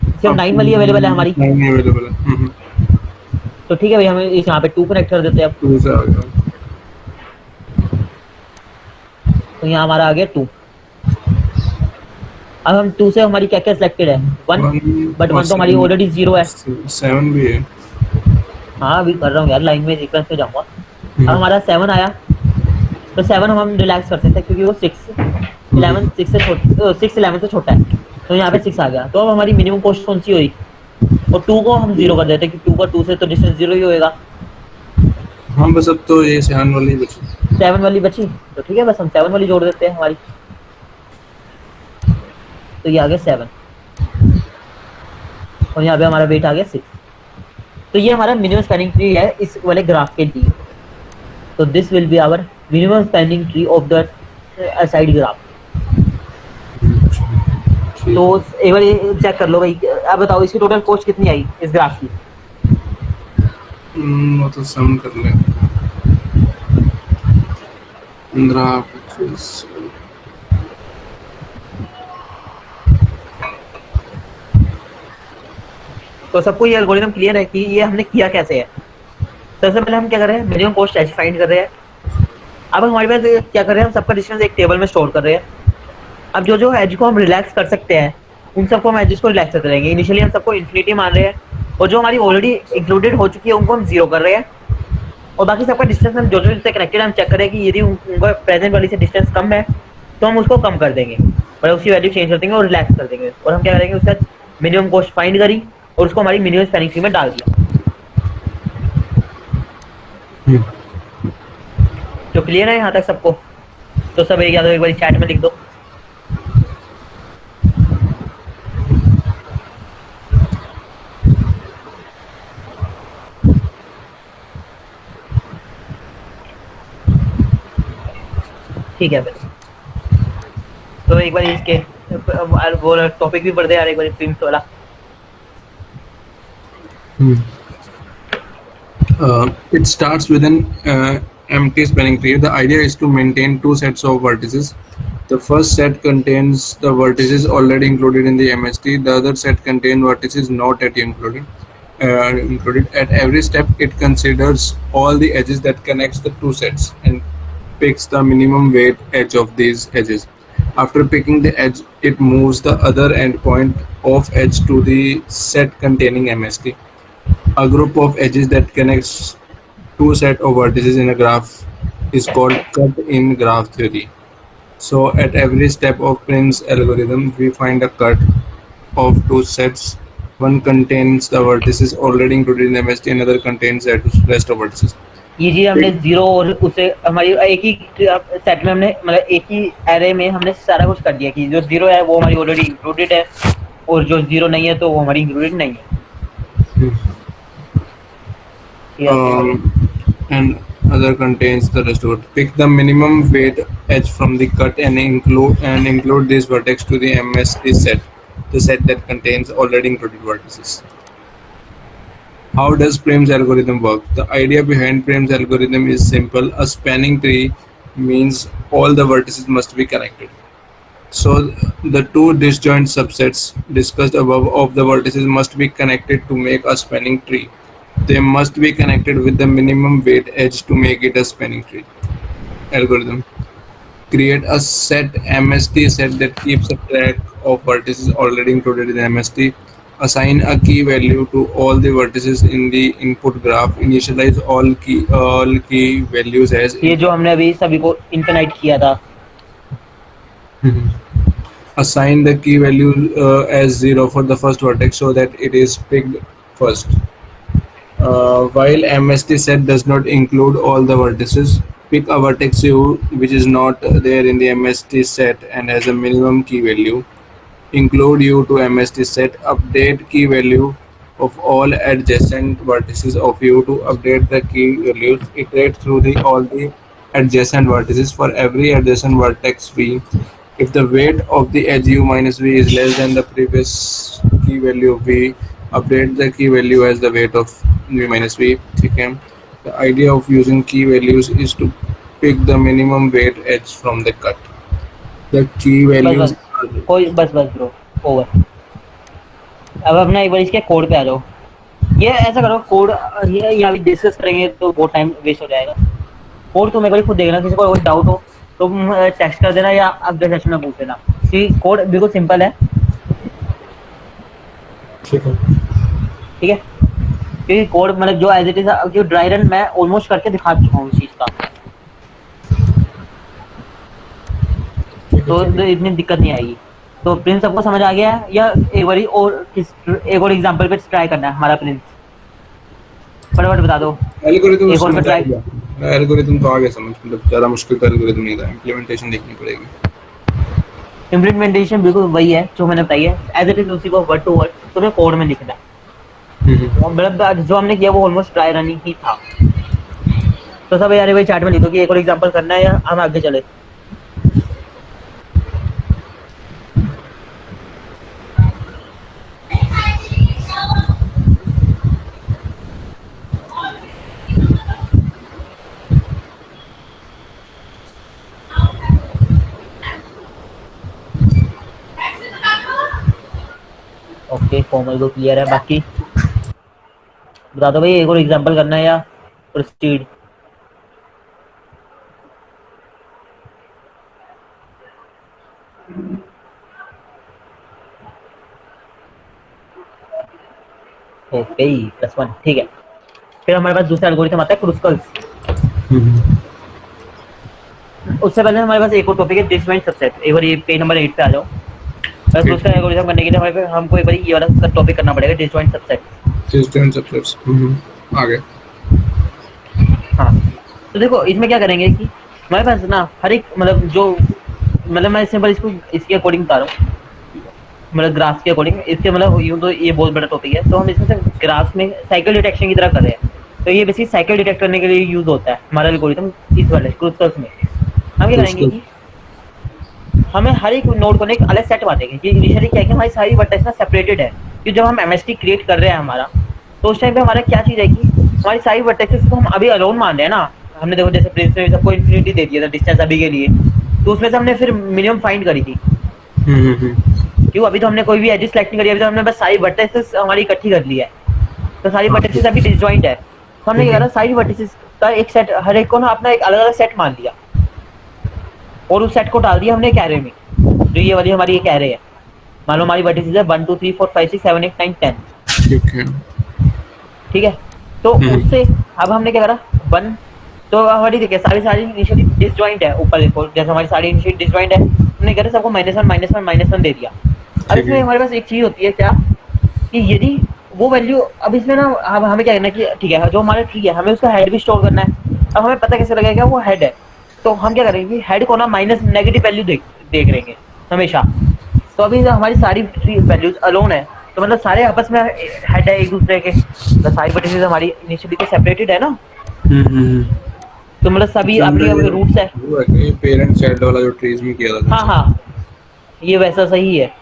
सिर्फ अब 9 वाली अवेलेबल है हमारी। नहीं अवेलेबल है। तो ठीक है भाई, हमें इस यहाँ पे 2 कनेक्ट कर देते हैं अब, 2 से आ गया। तो यहाँ हमारा आ गया 2। अब हम 2 से हमारी क्या क्या सिलेक्टेड है, 1, 1 बट और 1 तो हमारी ऑलरेडी 0 है। 7 भी है। हाँ अभी कर रहा हूँ यार, लाइन में सीक्वेंस में जाऊंगा। अब हमारा 7 आया, तो 7 हम रिलैक्स कर सकते हैं, क्योंकि वो 6 11 6 से छोटा, 6 11 से छोटा है, तो यहाँ पे 6 आ गया। तो अब हमारी मिनिमम कॉस्ट कौन सी हुई, और 2 को हम 0 कर देते हैं, क्योंकि 2 का 2 से तो डिस्टेंस 0 ही होएगा। हाँ बस अब तो ये 7 वाली बची। 7 वाली बची, तो ठीक है बस हम 7 वाली जोड़ देते हैं हमारी, तो ये आ गया 7, और यहाँ पे हमारा वेट आ गया 6। तो ये हमारा मिनिमम स्पैनिंग ट्री है इस वाले ग्राफ के लिए। तो this will be our minimum spanning tree of the side graph. तो एक बार ये चेक कर लो भाई, अब बताओ इसकी टोटल कॉस्ट कितनी आई इस ग्राफ की। वो तो सम कर ले। 15 25। तो सबको ये एल्गोरिथम क्लियर है कि ये हमने किया कैसे है। सबसे पहले हम क्या कर रहे हैं, मिनिमम कॉस्ट एज फाइंड कर रहे हैं। अब हमारे पास क्या कर रहे हैं, हम सबका डिस्टेंस एक टेबल में स्टोर कर रहे हैं। अब जो जो एज को हम रिलैक्स कर सकते हैं उन सबको हम एजेस को रिलैक्स करते रहेंगे। इनिशियली हम सबको इन्फिनिटी मान रहे हैं, और जो हमारी ऑलरेडी इंक्लूडेड हो चुकी है उनको हम 0 कर रहे हैं, और बाकी सबका डिस्टेंस हम जो जो इनसे कनेक्टेड हम चेक करें कि यदि उनका प्रेजेंट वाली से डिस्टेंस कम है तो हम उसको कम कर देंगे, मतलब उसकी वैल्यू चेंज कर देंगे और रिलैक्स कर देंगे। और हम क्या करेंगे, उसका मिनिमम कॉस्ट फाइंड करी और उसको हमारी मिनिमम स्पैनिंग ट्री में डाल दिया। तो क्लियर है यहाँ तक सबको। तो सब एक या तो एक बार चैट में लिख दो। ठीक है फिर, तो एक बार इसके वो टॉपिक भी पढ़ दे यार, एक बार प्रिंट वाला। It starts with an empty spanning tree. The idea is to maintain two sets of vertices. The first set contains the vertices already included in the MST. The other set contains vertices not yet included. At every step, it considers all the edges that connects the two sets and picks the minimum weight edge of these edges. After picking the edge, it moves the other endpoint of edge to the set containing MST. A group of edges that connects two set of vertices in a graph is called cut in graph theory. So at every step of Prim's algorithm, we find a cut of two sets. One contains the vertices already included in MST, another contains the rest of vertices. ये जी हमने जीरो और उसे हमारी एक ही सेट में हमने मतलब एक ही एरे में हमने सारा कुछ कर दिया कि जो जीरो है वो हमारी ऑलरेडी इंक्लूडेड है और जो जीरो नहीं है तो वो हमारी इंक्लूडेड नहीं है And other contains the rest of it. Pick the minimum weight edge from the cut and include this vertex to the MST set, the set that contains already included vertices. How does Prim's algorithm work? The idea behind Prim's algorithm is simple. A spanning tree means all the vertices must be connected. So the two disjoint subsets discussed above of the vertices must be connected to make a spanning tree. They must be connected with the minimum weight edge to make it a spanning tree. Algorithm. Create a set MST set that keeps a track of vertices already included in MST. Assign a key value to all the vertices in the input graph. Initialize all key values as ये जो हमने अभी सभी को इनफिनाइट किया था. Assign the key value as 0 for the first vertex so that it is picked first. While MST set does not include all the vertices, pick a vertex U which is not there in the MST set and has a minimum key value. Include U to MST set. Update key value of all adjacent vertices of U to update the key values. Iterate through all the adjacent vertices for every adjacent vertex V. If the weight of the edge U minus V is less than the previous key value of V, update the key value as the weight of V minus V. Okay. The idea of using key values is to pick the minimum weight edge from the cut. The key values. बस ब्रो ओवर. अब अपना एक बार इसके कोड पे आ जाओ. ये ऐसा करो कोड ये यहाँ भी डिस्कस करेंगे तो बहुत टाइम वेस्ट हो जाएगा. कोड तो मेरे को खुद देखना. किसी को कोई डाउट हो तो टेक्स्ट कर देना या अगले सेशन में पूछ लेना. कि कोड बिल्कुल सिंपल है. ठीक है. क्योंकि कोड मतलब जो एज इट इज जो ड्राई रन मैं ऑलमोस्ट करके दिखा चुका हूँ इस चीज का. तो इतनी दिक्कत नहीं आएगी. तो प्रिंस सबको समझ आ गया है या एक बार और एग्जांपल पे ट्राई करना है हमारा प्रिंस. फटाफट बता दो. एल्गोरिथम तो आ गया समझ. मतलब ज्यादा मुश्किल का एल्गोरिथम नहीं था. इंप्लीमेंटेशन देखनी पड़ेगी. इंप्लीमेंटेशन बिल्कुल वही है जो मैंने बताई है. एज इट इज उसी को वर्ड टू वर्ड तुम्हें कोड में लिखना है. मतलब जो हमने किया वो ऑलमोस्ट ट्राई रनिंग ही था. तो सब यार भाई चैट में लिखो कि एक और एग्जांपल करना है या हम आगे चले. ओके फॉर्मल तो क्लियर है. बाकी बता दो भाई एक और एग्जांपल करना है या प्रोसीड. ओके +1 ठीक है. फिर हमारे पास दूसरा एल्गोरिथम आता है क्रूस्कल्स. उससे पहले हमारे पास एक और टॉपिक है डिस्जॉइंट सबसेट. एक बार ये पेज नंबर 8 पे आ जाओ. बस उसका एल्गोरिथम करने के लिए हमको एक बार ये वाला टॉपिक करना पड़ेगा डिस्जॉइंट सबसेट. डिस्जॉइंट सबसेट्स आगे. हाँ तो देखो इसमें क्या करेंगे कि हमारे पास ना हर एक मतलब जो मतलब मैं सिंपल इसको इसके अकॉर्डिंग बता रहा हूँ. मतलब ग्राफ के अकॉर्डिंग इसके मतलब यूँ तो ये बहुत बड़ा टॉपिक है. तो हम इसमें से ग्राफ में साइकिल डिटेक्शन की तरह कर रहे हैं. तो ये बेसिकली साइकिल डिटेक्ट करने के लिए यूज होता है हमारा एल्गोरिथम इस वाले क्रूस्कल्स में. हम क्या करेंगे कि हमें हर एक नोड को एक अलग सेट बांटेंगे कि इनिशियली क्या है कि हमारी सारी वर्टेक्स ना सेपरेटेड है. कि जब हम एमएसटी क्रिएट कर रहे हैं हमारा तो उस टाइम पे हमारा क्या चीज रहेगी, हमारी सारी वर्टेक्सेस को हम अभी अलोन मान रहे हैं ना। हमने देखो जैसे प्रिंस ने सबको इन्फिनिटी दे दिया था डिस्टेंस अभी के लिए, तो उसमें से हमने फिर मिनिमम फाइंड करी थी। क्यों, अभी तो हमने कोई भी एज सेलेक्ट नहीं करी, अभी तो हमने बस सारी वर्टेक्सेस हमारी इकट्ठी कर ली है, तो सारी वर्टेक्सेस अभी डिसजॉइंट है। तो हमने क्या करा, सारी वर्टेक्सेस का एक सेट, हर एक को ना अपना एक अलग अलग सेट मान लिया, और उस सेट को डाल दिया हमने एक एरे में, जो ये वाली हमारी एक एरे है। मान लो हमारी वर्टिसेस है 1 2 3 4 5 6 7 8 9 10। ठीक है। ठीक है, तो उससे अब हमने क्या करा, 1, तो हमारी देखिए सारी सारी इनिशियली डिसजॉइंट है, ऊपर देखो जैसे हमारी सारी इनिशियली डिसजॉइंट है, हमने क्या करा सबको -1 -1 -1 दे दिया। अब इसमें हमारे पास एक चीज होती है क्या, कि यदि वो वैल्यू, अब इसमें ना अब हमें क्या करना है कि ठीक है जो हमारा ट्री है हमें उसका हेड भी स्टोर करना है। अब हमें पता कैसे लगेगा वो हेड है, तो हम क्या करेंगे, हेड को ना माइनस नेगेटिव वैल्यू देख रहेंगे हमेशा। तो अभी हमारी सारी ट्री वैल्यूज अलोन है, तो मतलब सारे आपस में हेड है एक दूसरे के, तो सारी वर्टिसेस हमारी इनिशियली तो सेपरेटेड है ना, तो मतलब सभी अपनी रूट्स है। वो है कि पेरेंट चाइल्ड वाला जो ट्रीज में किया था। हाँ हाँ, ये वैसा सही है,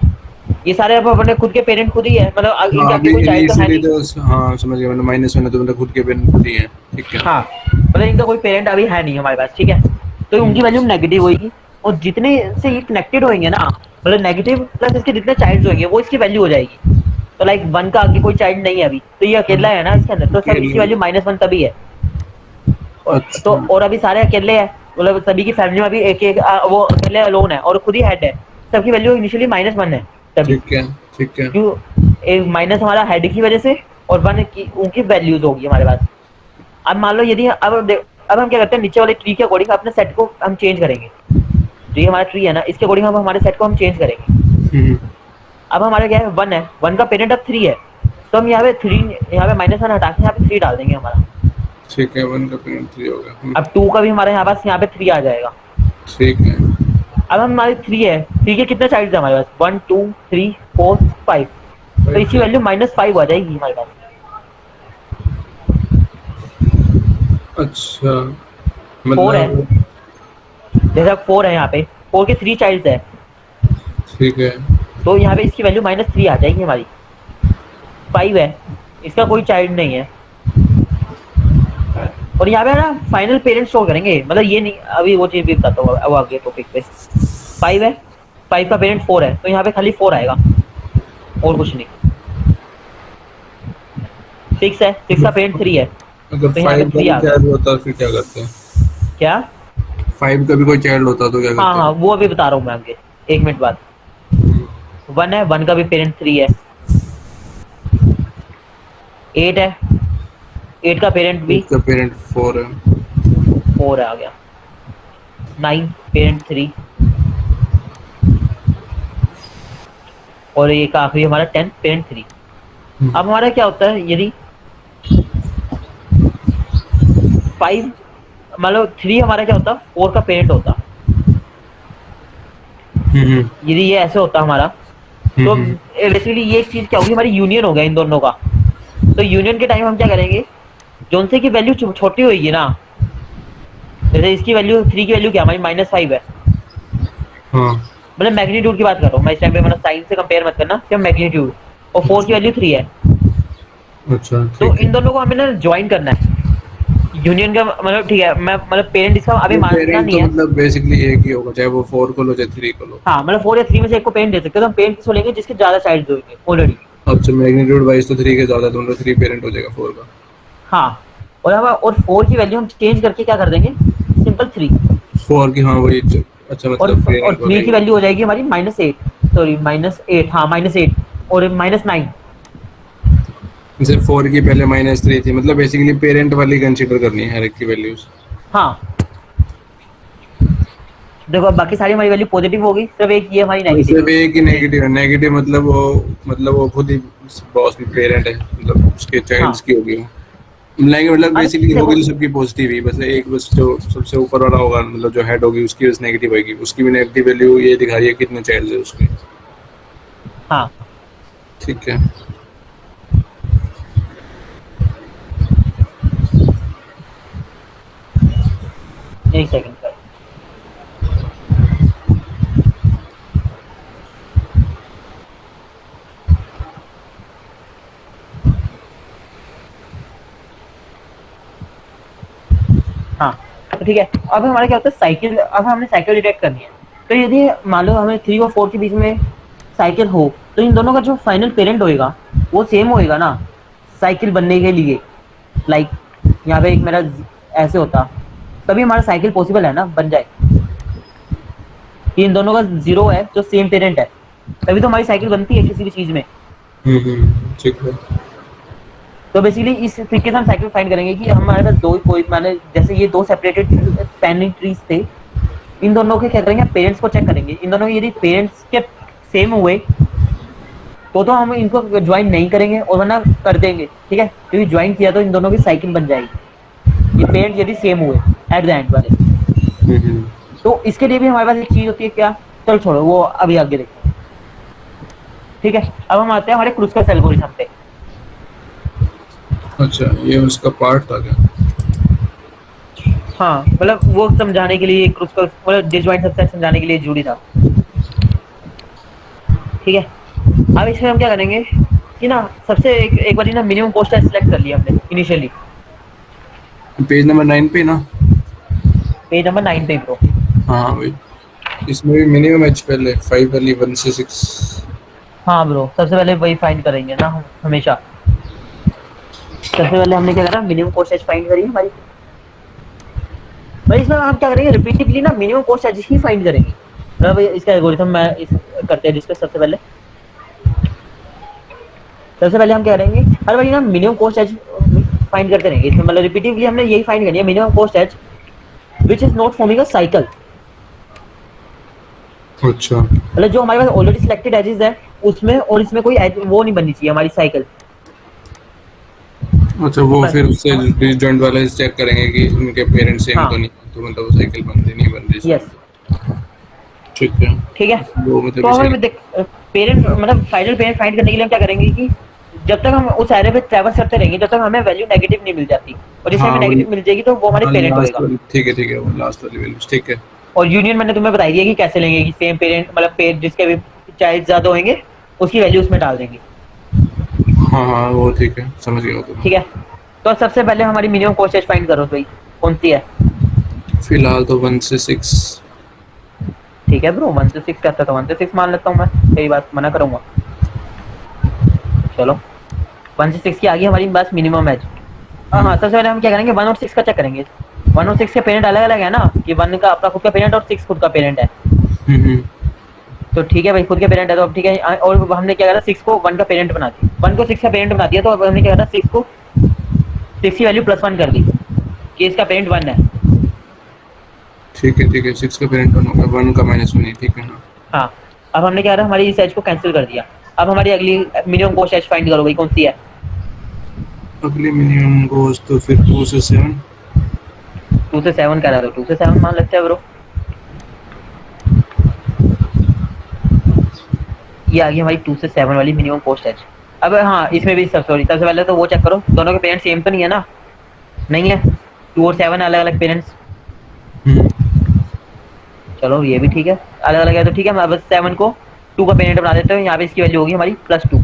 ये सारे अब अपने खुद के पेरेंट खुद ही है, मतलब इनके आगे अभी कोई चाइल्ड तो है इनिशियली नहीं। तो हाँ समझ गया, मतलब -1 है तो मतलब खुद के पेरेंट खुद ही हैं। ठीक है। हाँ, मतलब इनका कोई पेरेंट अभी है नहीं हमारे पास, ठीक है, तो उनकी वैल्यू नेगेटिव होगी, और जितने से ये कनेक्टेड होंगे ना, मतलब नेगेटिव प्लस इसके जितने चाइल्ड होंगे वो इसकी वैल्यू हो जाएगी। तो लाइक 1 का आगे कोई चाइल्ड नहीं है अभी, तो ये अकेला है ना इसके अंदर, तो सब इसकी वैल्यू -1 तभी है। तो और अभी सारे अकेले हैं, मतलब सभी की फैमिली में अभी एक एक वो अकेले अलोन है और खुद ही हेड है, सबकी वैल्यू इनिशियली -1 है तभी। ठीक है। ठीक है। क्यों, एक माइनस हमारा हेड की वजह से, और 1 की उनकी वैल्यूज होगी हमारे पास। अब मान लो यदि अब हम क्या करते हैं, नीचे वाले ट्री के अकॉर्डिंग अपने सेट को हम चेंज करेंगे। जो ये हमारा ट्री है ना, इसके अकॉर्डिंग हम हमारे सेट को हम चेंज करेंगे। अब हमारा क्या है, 1 है, 1 का पेरेंट अब 3 है, तो हम यहाँ पे 3, यहाँ पे -1 हटा के यहाँ पे 3 डाल देंगे हमारा। ठीक है, 1 का पेरेंट 3 हो गया। अब 2 का भी हमारे यहाँ पास यहाँ पे 3 आ जाएगा। ठीक है। अब हम हमारे 3 है, 3 के कितने चाइल्ड है हमारे पास, 1 2 3 4 5, तो इसकी वैल्यू -5 आ जाएगी हमारे पास। अच्छा, 4 है, मतलब जैसे 4 है यहाँ पे, 4 के 3 चाइल्ड है, ठीक है। तो यहाँ पे इसकी वैल्यू -3 आ जाएगी हमारी। 5 है, इसका कोई चाइल्ड नहीं है, और यहाँ पे ना फाइनल पेरेंट स्टोर करेंगे, मतलब ये नहीं, अभी वो चीज भी बताता हूँ अब आगे टॉपिक पे। 5 है, 5 का पेरेंट 4 है, तो यहाँ पे खाली 4 आएगा और कुछ नहीं। 6 है, 6 का पेरेंट 3 है, अगर तो यहाँ 5 पे का 3 भी आ गया। चाइल्ड होता फिर क्या करते हैं? क्या? 5 का भी कोई चाइल्ड होता तो क्या हाँ करते हाँ, हैं? वो अभी बता रहा हूँ मैं आगे, 1 मिनट बाद। 1 है, 1 का भी पेरेंट 3 है। 8 है, 8 का पेरेंट भी इसका पेरेंट 4 है। 4 आ गया। 9 पेरेंट 3, और एक आखिरी हमारा 10 पेरेंट 3। अब हमारा क्या होता है, यदि 5 मतलब 3 हमारा क्या होता, 4 का पेरेंट होता। यदि ये ऐसे होता हमारा, तो बेसिकली ये एक चीज क्या होगी, हमारी यूनियन हो गया इन दोनों का। तो यूनियन के टाइम हम क्या करेंगे, जो उनसे की वैल्यू छोटी होगी ना, जैसे इसकी वैल्यू 3 की वैल्यू क्या हमारी -5 है, हाँ। मतलब मैग्नीट्यूड की बात कर रहा हूँ मैं इस टाइम पे, मतलब साइन से कंपेयर मत करना, सिर्फ मैग्नीट्यूड। और 4 की वैल्यू 3 है, अच्छा तो ठीक है। इन दोनों को हमें ना ज्वाइन करना है यूनियन का, मतलब ठीक है, मैं मतलब पेरेंट इसका अभी मानना पेरेंट नहीं तो है। मतलब बेसिकली एक ही होगा, चाहे वो 4 को लो चाहे 3 को लो। हाँ, मतलब 4 या 3 में से एक को पेरेंट दे सकते हो, तो हम पेरेंट किसको लेंगे, जिसके ज्यादा चाइल्ड होंगे ऑलरेडी। अच्छा, मैग्नीट्यूड वाइज तो 3 के ज्यादा, तो मतलब 3 पेरेंट हो जाएगा 4 का। हाँ, और हम और 4 की वैल्यू हम चेंज करके क्या कर देंगे, सिंपल 3। 4 की, हाँ वही। अच्छा, और मतलब पेरेंट 3 की वैल्यू हो जाएगी हमारी -8, सॉरी -8, हाँ -8 और -9। जैसे 4 की पहले -3 थी, मतलब बेसिकली पेरेंट वाली कंसीडर करनी है हर एक की वैल्यूज। हाँ, देखो अब बाकी सारी हमारी वैल्यू पॉजिटिव होगी, सिर्फ एक ये हमारी नेगेटिव सिर्फ है। एक ही नेगेटिव है। नेगेटिव मतलब वो खुद ही बॉस में पेरेंट है, मतलब उसके हाँ, चाइल्ड्स की होगी वो। मिलाएंगे, मतलब अरे बेसिकली देखो, होगी तो सबकी पॉजिटिव ही, बस एक बस जो सबसे ऊपर वाला होगा, मतलब जो हेड होगी उसकी बस नेगेटिव होगी, उसकी भी नेगेटिव वैल्यू ये दिखा रही है कितने चाइल्ड है उसके। हाँ ठीक है। एक सेकंड का, ठीक है, अब हमारा क्या होता है साइकिल, अब हमने साइकिल डिटेक्ट करनी है। तो यदि मान लो हमें 3 और 4 के बीच में साइकिल हो, तो इन दोनों का जो फाइनल पेरेंट होएगा वो सेम होएगा ना साइकिल बनने के लिए। लाइक यहाँ पे एक मेरा ऐसे होता, तभी हमारा साइकिल पॉसिबल है ना बन जाए कि इन दोनों का जीरो है जो सेम पेरेंट है, तभी तो हमारी साइकिल बनती है किसी भी चीज में। ठीक है। तो बेसिकली इस तरीके से हम साइकिल फाइंड करेंगे कि हमारे पास दो कोई माने जैसे ये दो सेपरेटेड पैनिंग ट्रीज थे, इन दोनों के क्या करेंगे पेरेंट्स को चेक करेंगे, इन दोनों के यदि पेरेंट्स के सेम हुए तो हम इनको ज्वाइन नहीं करेंगे और वरना कर देंगे, ठीक है, क्योंकि ज्वाइन किया तो इन दोनों की साइकिल बन जाएगी, ये पेरेंट्स यदि सेम हुए एट द एंड वाले। तो इसके लिए भी हमारे पास एक चीज होती है क्या, चलो छोड़ो वो अभी आगे देखते हैं, ठीक है। अब हम आते हैं हमारे क्रूस्कल एल्गोरिथम पे। अच्छा, ये उसका पार्ट था क्या? हाँ, मतलब वो समझाने के लिए क्रूस्कल मतलब डिसजॉइंट सबसेट समझाने के लिए जरूरी था, ठीक है। अब इसमें हम क्या करेंगे कि ना सबसे एक बार ना मिनिमम कॉस्ट सिलेक्ट कर लिया हमने इनिशियली, पेज नंबर 9 पे ना? पेज नंबर 9 पे ब्रो। हाँ भाई, इसमें भी मिनिमम एज पहले 5 वाली 1 से 6। हाँ ब्रो, सबसे पहले वही फाइंड करेंगे ना हम हमेशा। सबसे पहले हमने क्या करा, मिनिमम कॉस्ट एज फाइंड करी हमारी। भाई इसमें हम क्या करेंगे रिपीटेडली ना मिनिमम कॉस्ट एज ही फाइंड करेंगे। मतलब इसका एल्गोरिथम मैं इस करते हैं डिस्कस। सबसे पहले हम क्या करेंगे हर बार ना मिनिमम कॉस्ट एज फाइंड करते रहेंगे। इसमें मतलब रिपीटेडली हमने यही फाइंड करनी है minimum cost edge which is not forming a cycle. अच्छा, मतलब जो हमारे पास ऑलरेडी सिलेक्टेड एजेस है उसमें और इसमें कोई वो नहीं बननी चाहिए हमारी साइकिल। अच्छा, वो फिर उससे डिसजॉइंट वाले चेक करेंगे कि उनके पेरेंट्स सेम हाँ। तो नहीं, तो मतलब वो साइकिल बन रही नहीं बन रही। यस, ठीक है। ठीक है। वो मतलब तो हमें पेरेंट मतलब फाइनल पेरेंट फाइंड करने के लिए हम क्या करेंगे कि जब तक हम उस एरे पे ट्रैवर्स करते रहेंगे जब तक हमें वैल्यू नेगेटिव नहीं मिल जाती, और जैसे हाँ, हमें नेगेटिव मिल जाएगी तो वो हमारे पेरेंट लास्ट होएगा। वाली, ठीक है, वो लास्ट वाली वैल्यूज, ठीक है। और यूनियन मैंने तुम्हें बताई दिया कि कैसे लेंगे कि सेम पेरेंट मतलब पेर जिसके भी चाइल्ड ज्यादा होंगे उसकी वैल्यू उसमें डाल देंगे। हाँ, वो ठीक है, समझ गया तो। ठीक है, तो सबसे पहले हमारी मिनिमम कॉस्ट एज फाइंड करो भाई, कौन सी है? फिलहाल तो 1 से 6। ठीक है ब्रो, 1 से 6 कहता था, 1 से 6 मान लेता हूँ मैं, सही बात मना करूंगा। चलो 1 से 6 की आ गई हमारी बस मिनिमम एज। हाँ, सबसे पहले हम क्या करेंगे 1 और 6 का चेक करेंगे। 1 और 6 के पेरेंट अलग अलग है ना, कि 1 का अपना खुद का पेरेंट और 6 खुद का पेरेंट है। तो ठीक है भाई, खुद के पेरेंट है तो अब ठीक है। और हमने क्या करा 6 को 1 का पेरेंट बना दिया, 1 को 6 का पेरेंट बना दिया, तो अब हमने क्या करा 6 को 6 की वैल्यू +1 कर दी कि इसका पेरेंट 1 है। ठीक है, 6 का पेरेंट 1 होगा, 1 का -1 है, ठीक है ना? हाँ, अब हमने क्या करा हमारी इस एज को कैंसिल कर दिया। अब हमारी अगली मिनिमम कॉस्ट एज फाइंड करो भाई, कौन सी है? अगली मिनिमम गोस तो फिर 2 से 7। 2 से 7 करा दो, 2 से 7 मान लेते हैं ब्रो। ये आ गई हमारी 2 से 7 वाली मिनिमम कॉस्ट एज। अब हाँ, इसमें भी सब सॉरी सबसे पहले तो वो चेक करो दोनों के पेरेंट्स सेम तो नहीं है ना? नहीं है, 2 और 7 अलग अलग पेरेंट्स। चलो ये भी ठीक है, अलग अलग है तो ठीक है। मैं बस 7 को 2 का पेरेंट बना देते हैं, यहाँ पे इसकी वैल्यू होगी हमारी +2।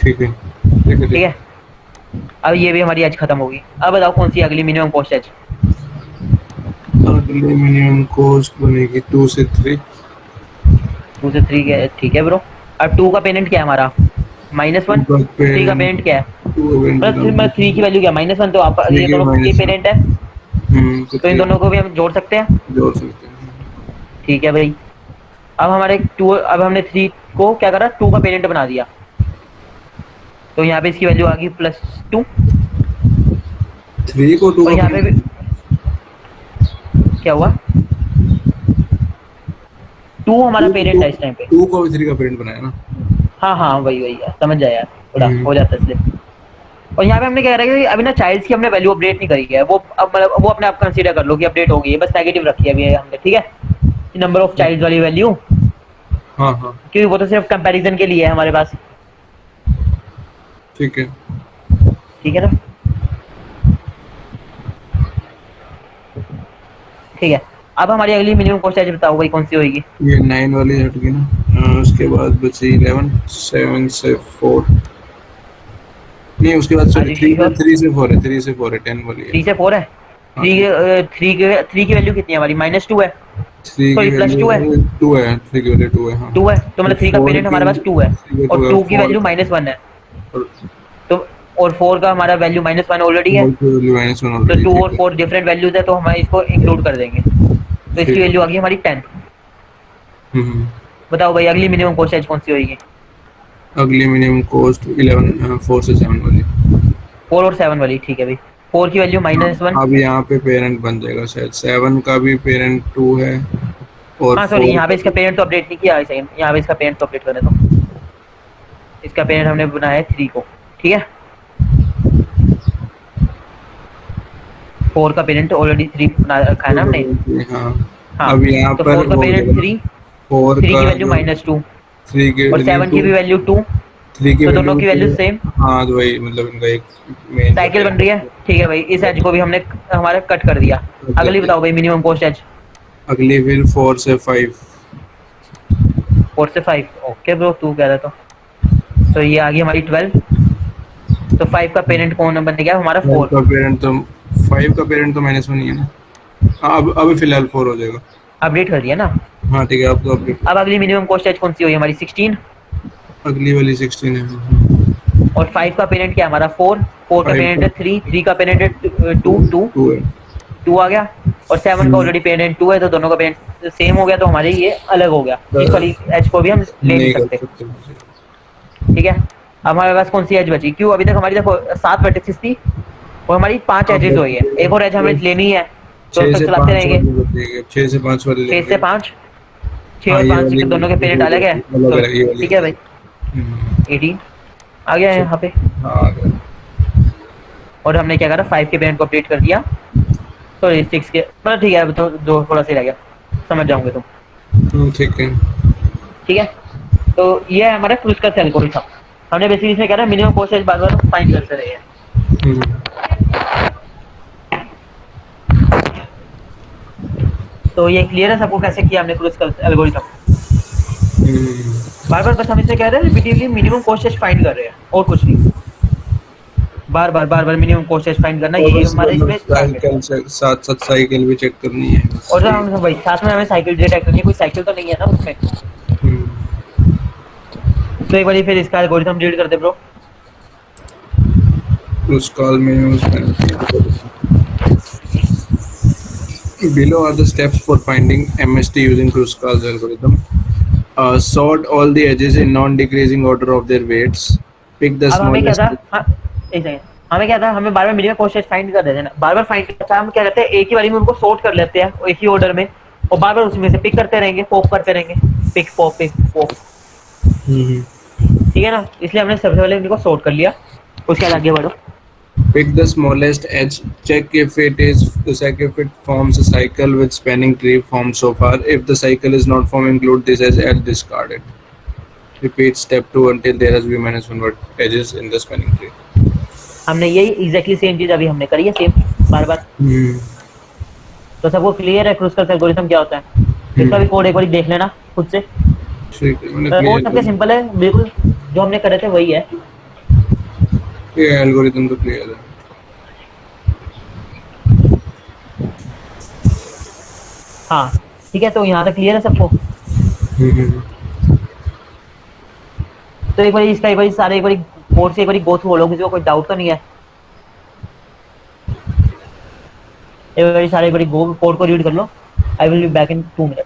ठीक है। ठीक है, अब ये भी हमारी एज खत्म होगी। अब बताओ कौन सी अगली मिनिमम कॉस्ट एज? अगली मिनिमम कॉस्ट बनेगी 2 से 3। 2 से 3 के ठीक है ब्रो। अब 2 का पेरेंट क्या है हमारा? -1। 3 का पेरेंट क्या है? मतलब 3 की वैल्यू क्या है? -1। तो आप ये दोनों के पेरेंट है, तो इन दोनों को भी हम जोड़ सकते हैं। जोड़ सकते हैं। ठीक है भाई, अब हमारे 2, अब हमने 3 को क्या करा 2 का पेरेंट बना दिया, तो यहाँ पे इसकी वैल्यू आ गई +2। 3 को 2 और यहाँ पे भी क्या हुआ, 2 हमारा पेरेंट है इस टाइम पे। 2 को भी 3 का पेरेंट बनाया ना? हाँ हाँ, वही यार, समझ जाए यार, थोड़ा हो जाता है इसलिए। और यहाँ पे हमने क्या करा कि अभी ना चाइल्ड्स की हमने वैल्यू अपडेट नहीं करी है, वो अब मतलब वो अपने आप कंसीडर कर लो कि अपडेट हो गई है, बस नेगेटिव रखी है अभी हमने, ठीक है, नंबर ऑफ चाइल्ड्स वाली वैल्यू, हाँ, क्योंकि वो तो सिर्फ कंपैरिजन के लिए है हमारे पास। ठीक है। ठीक है ना? ठीक है, अब हमारी अगली मिनिमम कॉस्ट एज बताओ भाई, कौन सी होगी? ये 9 वाली हट गई ना, उसके बाद बची 11, 7 से 4। नहीं, उसके बाद सॉरी 3 से 4 है, 3 से 4 है, 10 वाली है। 3 से 4 है? हाँ, थ्री की वैल्यू कितनी है हमारी? -2 है, 3 की सॉरी वैल्यू +2 है। 2 है, 3 की वैल्यू 2 है, हाँ। 2 है तो तो मतलब 3 का 4 पेरेंट की हमारे पास 2 है, 3 की 2 और है, 2 की 4 वैल्यू -1 है। और तो और 4 का हमारा वैल्यू -1 ऑलरेडी है, 4 की वैल्यू -1 तो ऑलरेडी, 2 ठीक और है। 4 डिफरेंट वैल्यूज है, तो हम इसको इंक्लूड कर देंगे, तो इसकी ठीक है। वैल्यू आ गई हमारी 10। हम्म। बताओ भाई अगली मिनिमम कॉस्ट एज कौन सी होगी? अगली मिनिमम कॉस्ट 11, 4 से 7 वाली। 4 और 7 वाली, ठीक है भाई। 4 की वैल्यू -1। अब यहाँ पे पेरेंट बन जाएगा शायद, 7 का भी पेरेंट 2 है, और हाँ सॉरी, 4 यहाँ पे का इसका भी। पेरेंट तो अपडेट नहीं किया है, सही, यहाँ पे इसका पेरेंट तो अपडेट करने दो। इसका पेरेंट हमने बनाया है 3 को, ठीक है। 4 का पेरेंट ऑलरेडी 3 बना रखा है ना हमने। हाँ। हाँ, अब यहाँ तो पर 4 का वो हो पेरेंट जाएगा ना, 3, 4 3 की का वैल्यू जो -2, 3 की और वैल्यू 7 की 2, भी वैल्यू 2, 3 की तो वैल्यू दोनों की 2 वैल्यू है। सेम। हाँ, तो वही मतलब इनका एक मेन जो साइकिल है बन रही है, ठीक है भाई। इस एज को भी हमने हमारा कट कर दिया। कट कर अगली दिया। बताओ भाई मिनिमम कॉस्ट एज। अगली फिर 4 से 5। 4 से 5, ओके ब्रो, तू कह रहा तो ये आ गई हमारी 12। तो 5 का पेरेंट कौन बन गया हमारा? 5 4। का पेरेंट तो 5 का पेरेंट तो -1 ही है ना। हाँ, अब अभी फिलहाल 4 हो जाएगा। अपडेट कर दिया ना। हाँ ठीक है, अब तो अपडेट। अब अगली मिनिमम कॉस्ट एज कौन सी हुई हमारी? 16। अगली वाली 16 है। और 5 का पेरेंट क्या है हमारा? 4। 4 का 5 पेरेंट का है 3, 3 का पेरेंट है 2, 2, 2 है। 2 आ गया। और 7 का हम्म, ऑलरेडी पेरेंट 2 है, तो दोनों का पेरेंट सेम हो गया, तो हमारे ये अलग हो गया। तो इस वाली एज को भी हम ले नहीं नहीं कर सकते, सकते। ठीक है। अब हमारे पास कौन सी एज बची? क्यों अभी तक हमारी देखो 7 वर्टिसेस थी, और हमारी 5 अब एजेस हुई है। एक और एज हमें लेनी है, तो अब 6 तक से चलाते 5 रहेंगे। वाली बचेगी, 6 से 5 वाली 6 से लेंगे। 5, 6 हाँ, और ये 5 वाली के दोनों के पेरेंट हो अलग है, जाएगी, अलग तो अलग, ये वाली ठीक है अलग। भाई। हम्म, 18 आ गया है ठीक। यहाँ पे। हाँ, आ गया। और हमने क्या करा, 5 के पेरेंट को अपडेट कर दिया, सॉरी 6 के, मतलब ठीक है, अब तो जो थोड़ा सा रह गया, समझ जाओगे तुम, ठीक है। ठीक है। तो ये है हमारा क्रूस्कर एल्गोरिथम। हमने बेसिकली इसमें क्या है, मिनिमम कॉस्ट बार बार फाइंड करते रहे हैं। हम्म, तो ये क्लियर है सबको कैसे किया हमने क्रूस्कर एल्गोरिथम? हम्म। बार बार बस हम इसमें कह रहे हैं रिपीटेडली मिनिमम कॉस्ट फाइंड कर रहे हैं, और कुछ नहीं। बार बार मिनिमम कॉस्ट फाइंड करना, और यही बस हमारा मतलब इसमें टारगेट है। साइकिल से साथ साथ साइकिल भी चेक करनी है, बस और यही। हम भाई साथ में हमें साइकिल डिटेक्ट करनी है, कोई साइकिल तो नहीं है ना उसमें। हम्म। तो एक बार फिर इसका एल्गोरिथम रीड कर दे ब्रो। उस कॉल में उसमें below are the steps for finding MST using Kruskal's algorithm. Sort all the edges in non-decreasing order of their weights. Pick the अब हमें क्या smallest. था, हाँ, एक सेकंड, हमें क्या था, हमें बार बार मिनिमम कॉस्ट फाइंड कर देते हैं ना, बार बार फाइंड करता हम क्या करते हैं, एक ही बारी में उनको सॉर्ट कर लेते हैं एक ही ऑर्डर में, और बार बार उसमें से पिक करते रहेंगे, पॉप करते रहेंगे, पिक पॉप, Mhm. ठीक है ना। इसलिए हमने सबसे पहले इनको सॉर्ट कर लिया, उसके बाद आगे बढ़ो। Pick the smallest edge. Check if it forms a cycle with spanning tree formed so far. If the cycle is not formed, include this as L discarded. Repeat step 2 until there has b minus 1 edges in the spanning tree. हमने यही एग्जैक्टली सेम चीज अभी हमने करी है, सेम बार बार। हम्म, तो सबको क्लियर है क्रूस्कल एल्गोरिथम क्या होता है? इसका भी कोड एक बार देख लेना खुद से। ठीक है, मैंने कोड क्लियर सबके कर सिंपल है बिल्कुल, जो हमने करे थे वही है। ये एल्गोरिथम तो क्लियर है। हाँ ठीक है, तो यहाँ तक क्लियर है सबको। हम्म, तो एक बार इसका एक बार सारे एक बार कोड से एक बार गो थ्रू हो लो, किसी को कोई डाउट तो नहीं है? एक बार सारे एक बार गो कोड को रीड कर लो। I will be back in 2 minute.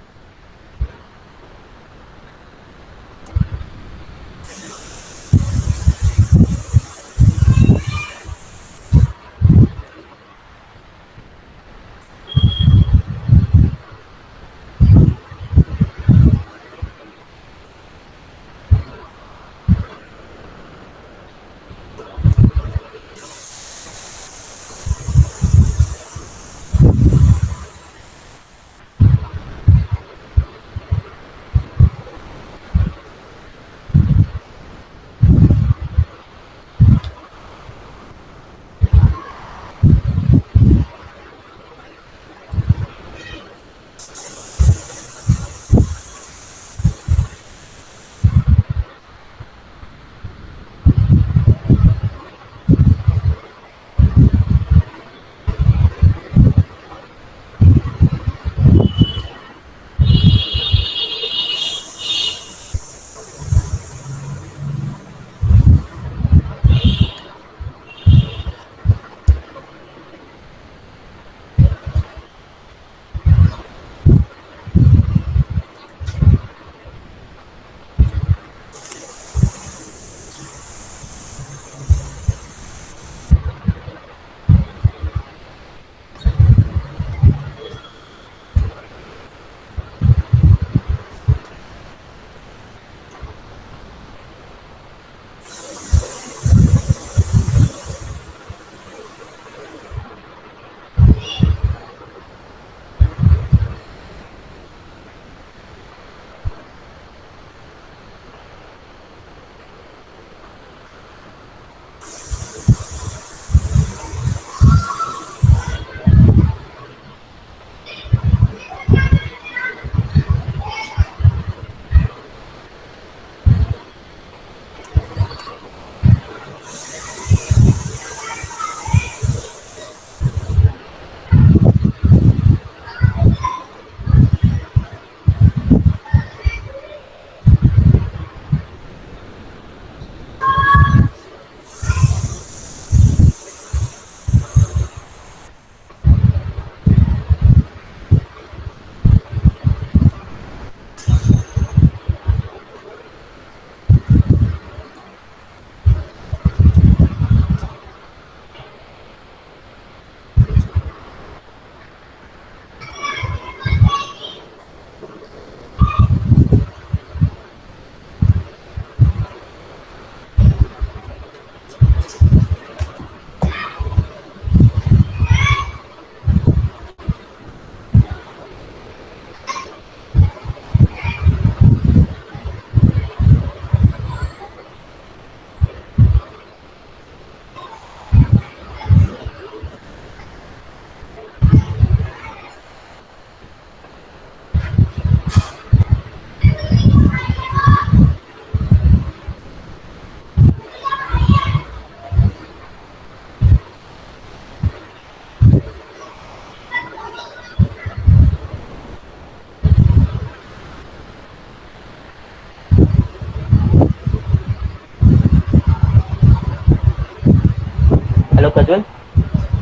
Prajwal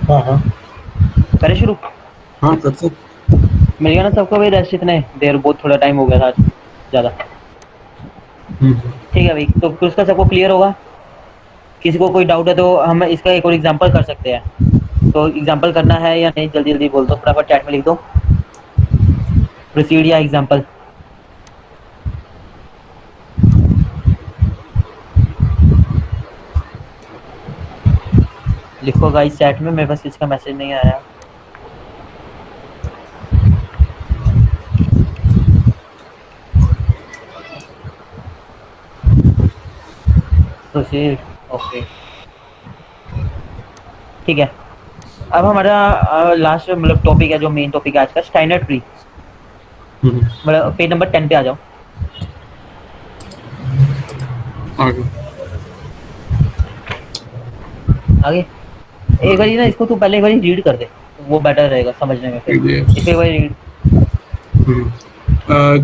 हाँ हाँ करे शुरू। हाँ कर सकते। मिल गया ना सबको भाई रेस्ट, इतने देर बहुत थोड़ा टाइम हो गया था आज ज़्यादा। ठीक है भाई, तो फिर उसका सबको क्लियर होगा। किसी को कोई डाउट है तो हम इसका एक और एग्जांपल कर सकते हैं। तो एग्जांपल करना है या नहीं, जल्दी जल्दी बोल दो, फटाफट चैट में लिख दो प्रोसीड या एग्जांपल। लिखो गाइस चैट में, मेरे पास इसका मैसेज नहीं आया। प्रोसीड, ओके ठीक है। अब हमारा लास्ट मतलब टॉपिक है, जो मेन टॉपिक है आज का, स्टाइनर ट्री। मतलब पेज नंबर 10 पे आ जाओ। आगे आगे एक बार ना इसको तू पहले एक बार रीड कर दे, वो बेटर रहेगा समझने में। फिर Yes. इसको एक बार read.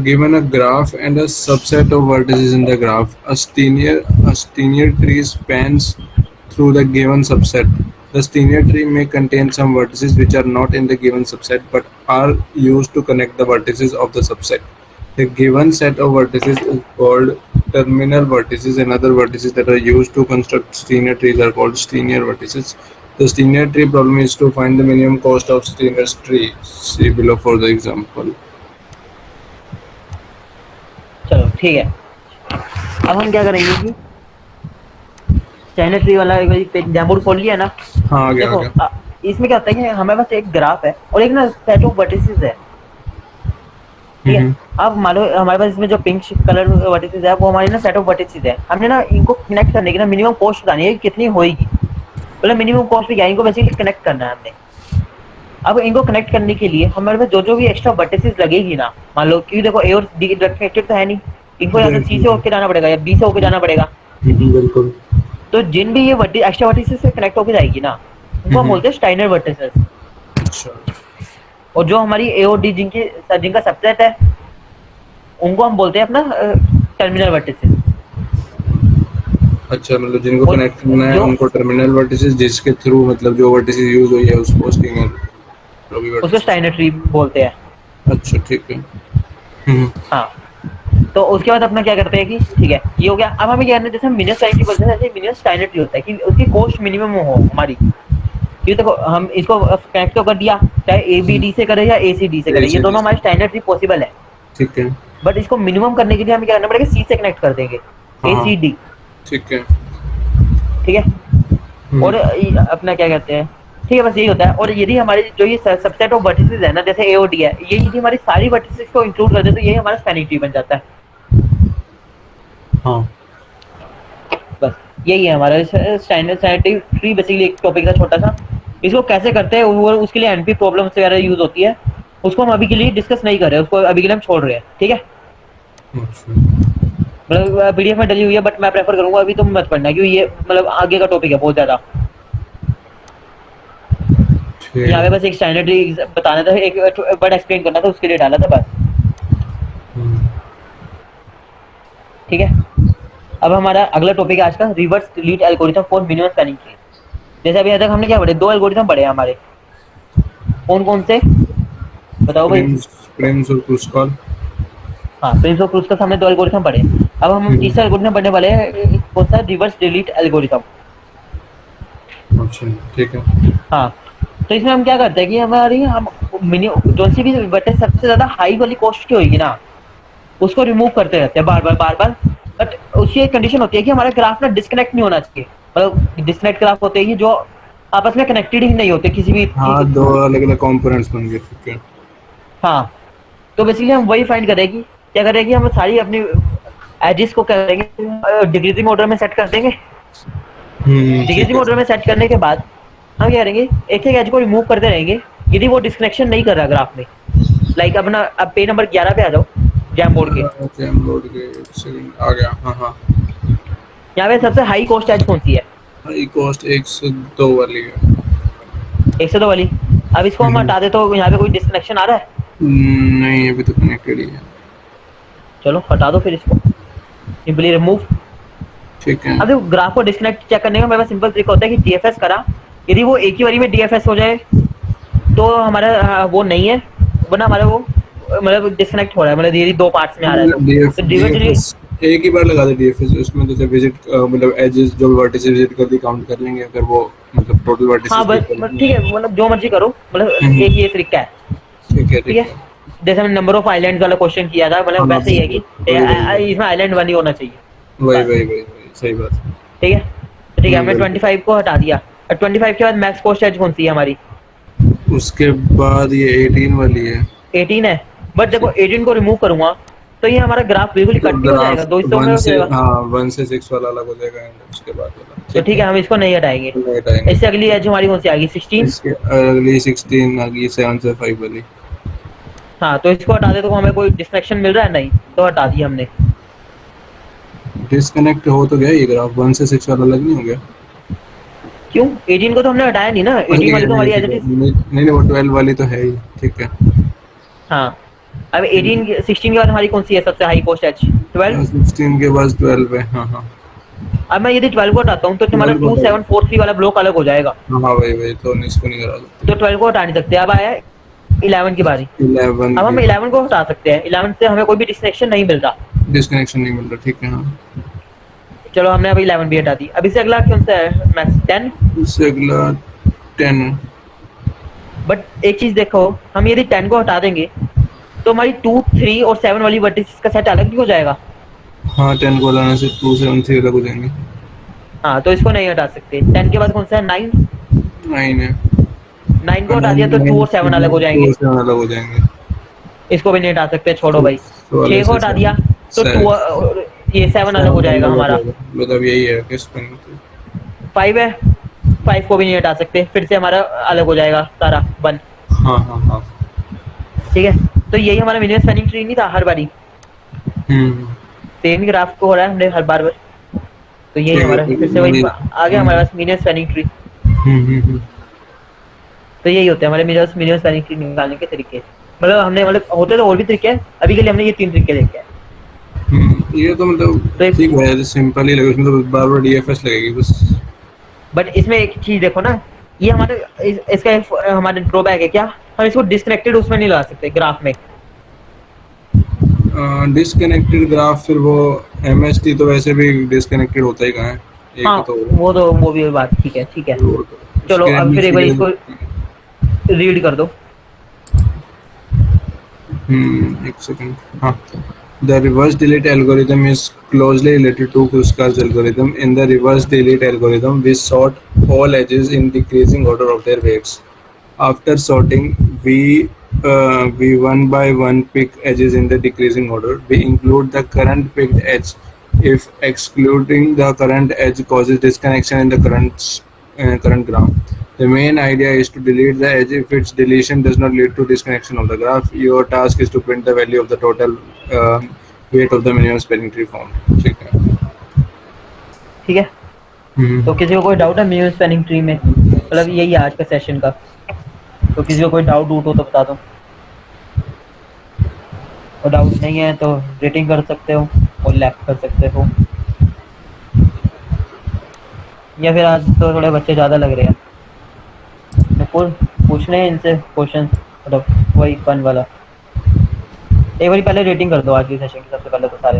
Given a graph and a subset of vertices in the graph, a linear tree spans through the given subset. The linear tree may contain some vertices which are not in the given subset but are used to connect the vertices of the subset. The given set of vertices is called terminal vertices, and other vertices that are used to construct linear trees are called linear vertices. The linear tree problem is to find the minimum cost of linear tree. See below for the example. चलो ठीक है, अब हम क्या करेंगे कि स्टाइनर ट्री वाला एक बार डेमो खोल लिया ना। हाँ आ गया देखो इसमें क्या होता है कि हमारे पास एक ग्राफ है और एक ना सेट ऑफ वर्टिसेस है, ठीक है। अब मान लो हमारे पास इसमें जो पिंक कलर वर्टिसेस है वो हमारे ना सेट ऑफ वर्टिसेस है। हमने ना इनको कनेक्ट करने की ना मिनिमम कॉस्ट बतानी है कितनी होगी। मतलब मिनिमम कॉस्ट भी क्या है, इनको बेसिकली कनेक्ट करना है हमने। अब इनको कनेक्ट करने के लिए हमारे पास जो जो भी एक्स्ट्रा वर्टिसेस लगेगी ना, मान लो क्योंकि देखो ए और डी कनेक्टेड तो है नहीं, इनको या तो सी से होकर जाना पड़ेगा या बी से होकर जाना पड़ेगा। बिल्कुल। तो जिन भी ये एक्स्ट्रा वर्टिसेस से कनेक्ट होकर जाएगी ना, उनको हम बोलते हैं स्टाइनर वर्टिसेस। अच्छा और जो हमारी ए और डी जिनका सबसेट है, उनको हम बोलते हैं अपना टर्मिनल वर्टिसेस। अच्छा, मतलब जिनको कनेक्ट करना है उनको टर्मिनल वर्टिसेस, जिसके थ्रू मतलब जो वर्टिसेस यूज हुई है उसको उसको स्टाइनर ट्री बोलते हैं। अच्छा ठीक है। हाँ, तो उसके बाद अपना क्या करते हैं कि ठीक है ये हो गया। अब हमें क्या करना है, जैसे हम मिनिमम स्टाइनर ट्री बोलते हैं, ऐसे मिनिमम स्टाइनर ट्री होता है कि उसकी कॉस्ट मिनिमम हो हमारी। ये देखो हम इसको कनेक्ट तो कर दिया, चाहे ए बी डी से करे या ए सी डी से करे, ये दोनों हमारे स्टाइनर ट्री पॉसिबल है। ठीक है। बट इसको मिनिमम करने के लिए हमें क्या करना पड़ेगा, सी से कनेक्ट कर देंगे, ए सी डी। ठीक है। ठीक है। और अपना क्या कहते हैं, ठीक है बस यही होता है। और यदि हमारे जो ये सबसेट ऑफ वर्टिसेस है ना, जैसे ए और डी है, ये यदि हमारी सारी वर्टिसेस को इंक्लूड कर दे तो यही हमारा स्पैनिंग ट्री बन जाता है। हाँ बस यही है हमारा स्टाइनर ट्री। बेसिकली एक टॉपिक था छोटा सा। इसको कैसे करते हैं वो उसके लिए एनपी प्रॉब्लम्स वगैरह यूज होती है, उसको हम अभी के लिए डिस्कस नहीं कर रहे हैं, उसको अभी के लिए हम छोड़ रहे हैं। ठीक है, मतलब पीडीएफ में डली हुई है, बट मैं प्रेफर करूंगा अभी तुम मत पढ़ना, क्योंकि ये मतलब आगे का टॉपिक है बहुत ज्यादा। यहाँ पे बस एक स्टाइनर ट्री बताना था, एक वर्ड एक्सप्लेन करना था, उसके लिए डाला था बस। ठीक है, अब हमारा अगला टॉपिक है आज का, reverse delete algorithm for minimum spanning tree. जैसे अभी तक हमने क्या पढ़े, दो एल्गोरिथम पढ़े हमारे, कौन कौन से बताओ भाई। प्रिम्स और क्रुस्कॉल। हाँ, प्रिम्स और क्रुस्कॉल हमने दो एल्गोरिथम पढ़े। अब हम तीसरा एल्गोरिथम पढ़ने वाले हैं, कौन सा, रिवर्स डिलीट एल्गोरिथम। अच्छा ठीक है। हाँ, तो इसमें हम क्या करते हैं कि हमारी हम जो सी भी वर्टेक्स सबसे ज्यादा हाई वाली कॉस्ट की होगी ना, उसको रिमूव करते रहते हैं बार बार। बट उसकी एक कंडीशन होती है कि हमारा ग्राफ ना डिस्कनेक्ट नहीं होना चाहिए। मतलब डिस्कनेक्ट ग्राफ होते हैं जो आपस में कनेक्टेड ही नहीं होते किसी भी। हाँ, दो अलग अलग कंपोनेंट्स बन गए। ठीक है। हाँ, तो बेसिकली हम वही फाइंड करेंगे, क्या करेंगे, हम सारी अपनी एजेस को क्या करेंगे, डिक्रीजिंग ऑर्डर में सेट कर देंगे। डिक्रीजिंग ऑर्डर में सेट करने के बाद हम क्या करेंगे, एक एक एज को रिमूव करते रहेंगे यदि वो डिस्कनेक्शन नहीं कर रहा ग्राफ में। लाइक अपना अब पेज नंबर 11 पे आ जाओ, जैम बोर्ड के। एक सेकंड आ गया। हाँ यहाँ पे सबसे हाई कॉस्ट एज कौन सी है, हाई कॉस्ट 102 वाली है। 102 वाली। अब इसको हम हटा दे तो यहाँ पे कोई डिस्कनेक्शन आ रहा है? नहीं, अभी तो कनेक्टेड ही है। चलो हटा दो फिर इसको, सिंपली रिमूव। ठीक है। अब ग्राफ को डिस्कनेक्ट चेक करने का मेरा सिंपल ट्रिक होता है कि टीएफएस करा, यदि वो एक ही बारी में डीएफएस हो जाए तो हमारा वो नहीं है, वरना हमारा वो मतलब डिस्कनेक्ट हो रहा है, मतलब यदि दो पार्ट्स में आ रहा है डीएफ तो डीएफएस एक ही बार लगा दे डीएफएस, उसमें जैसे विजिट मतलब एजेस जो वर्टिसेस विजिट कर दी काउंट कर लेंगे, अगर वो मतलब टोटल हाँ वर्टिसेस बस ठीक है, मतलब जो मर्जी करो, मतलब एक ये तरीका है। ठीक है ठीक है, जैसे हमने नंबर ऑफ आइलैंड्स वाला क्वेश्चन किया था, मतलब हाँ वैसे ही है कि वही इसमें आइलैंड वन ही होना चाहिए। वही वही वही वही सही बात है। ठीक है, तो ठीक है, हमने बिल्कुल। 25 को हटा दिया। और 25 के बाद मैक्स कॉस्ट एज कौन सी है हमारी? उसके बाद ये 18 वाली है। 18 है, बट देखो 18 को रिमूव करूंगा तो ये हमारा ग्राफ बिल्कुल तो इकट्ठी हो जाएगा, ग्राफ दो हिस्सों में वन हो से जाएगा। हाँ 1 से 6 वाला अलग हो जाएगा एंड उसके बाद वाला तो ठीक ठीक है। है, हम इसको नहीं हटाएंगे। नहीं हटाएंगे। इससे अगली एज हमारी कौन सी आ गई? 16। इसके अगली 16 आ गई 7 से 5 वाली। हाँ, तो इसको हटा दे तो हमें कोई डिस्ट्रैक्शन मिल रहा है? नहीं, तो हटा दिया हमने। डिस्कनेक्ट हो तो गया ये ग्राफ, 1 से 6 वाला अलग नहीं हो गया। क्यों? 18 को तो हमने हटाया नहीं ना, अच्छा 18 ठीक वाली है, तो नहीं हमारी एज ठीक इट है, इज। नहीं नहीं वो 12 वाली तो है ही, ठीक है। हाँ, अब 18 16 के बाद हमारी कौन सी है सबसे हाई कॉस्ट एज? 12। 16 के बाद 12 है, हाँ हाँ। अब मैं यदि 12 को हटाता हूँ तो हमारा 12 को हटा 2743 वाला ब्लॉक अलग हो जाएगा। हाँ हाँ वही वही, तो इसको नहीं करा तो 12 को हटा नहीं सकते। अब आया 11 की बारी। सकते। 11 अब की हम 11 को हटा सकते हैं, 11 से हमें कोई भी डिस्ट्रैक्शन नहीं मिल रहा। डिस्कनेक्शन नहीं मिल रहा, ठीक है हाँ। चलो, हमने अभी 11 भी हटा दी। अब इससे अगला कौन सा है मैक्स? 10। उससे अगला 10। बट एक चीज देखो, हम यदि 10 को हटा देंगे तो हमारी 2 3 और 7 वाली वर्टिसेस का सेट अलग नहीं हो जाएगा? हाँ 10 को लाने से 2 7 3 अलग हो जाएंगे। हाँ, तो इसको नहीं हटा सकते। 10 के बाद कौन सा है? 9। 9 है। 9 को हटा दिया 9 तो 2 9 और 7 अलग हो 2 जाएंगे। 7 अलग हो जाएंगे। इसको भी नहीं हटा सकते, छोड़ो भाई। वाले 6 को से हटा दिया तो 2 ये 7 अलग हो 7 जाएगा अलग हो हमारा। जाएगा, मतलब यही है कि स्पिन। 5 है, 5 को भी नहीं हटा सकते, फिर से हमारा अलग हो जाएगा सारा 1। हाँ हाँ हाँ। ठीक है, तो यही हमारा मिनिमम स्पैनिंग ट्री नहीं था हर बारी? हम्म सेम ही ग्राफ को हो रहा है हमने हर बार। तो यही ठीक है हमारा ठीक फिर है से वही वही। आ गया हमारे पास मिनिमम स्पैनिंग ट्री। हम्म। तो यही होते हैं हमारे मिनिमम स्पैनिंग ट्री निकालने के तरीके। मतलब हमने मतलब होते तो और भी तरीके हैं, अभी के लिए हमने ये 3 तरीके देखे हैं। ये तो मतलब तो ठीक है, सिंपल ही लगे, उसमें तो बार बार डीएफएस लगेगी बस। बट इसमें एक चीज देखो ना, ये हमारे इसका एक हमारा ड्रॉबैक है क्या, हम इसको डिस्कनेक्टेड उसमें नहीं लगा सकते ग्राफ में। डिस्कनेक्टेड ग्राफ फिर वो एमएसटी तो वैसे भी डिस्कनेक्टेड होता ही कहाँ है, एक हाँ, ही तो होगा। वो भी बात ठीक है, ठीक है। वो तो चलो, उसके अब फिर एक एमएसटी बार के इसको रीड कर दो। एक सेकंड हाँ। The reverse delete algorithm is closely related to Kruskal algorithm. In the reverse delete algorithm, we sort all edges in decreasing order of their weights. After sorting, we one by one pick edges in the decreasing order. We include the current picked edge if excluding the current edge causes disconnection in the current graph. The main idea is to delete the edge if its deletion does not lead to disconnection of the graph. Your task is to print the value of the total weight of the minimum spanning tree found. ठीक है। ठीक है, तो किसी को कोई डाउट है मिनिमम स्पैनिंग ट्री में? मतलब यही है आज का सेशन का। तो किसी को कोई डाउट हो तो बता दो, और डाउट नहीं है तो रेटिंग कर सकते हो और लेफ्ट कर सकते हो। या फिर आज तो थोड़े बच्चे ज़्यादा लग रहे हैं, तो पूछने हैं इनसे क्वेश्चन, मतलब वही फन वाला। एक बार पहले रेटिंग कर दो आज के सेशन की सबसे पहले तो सारे।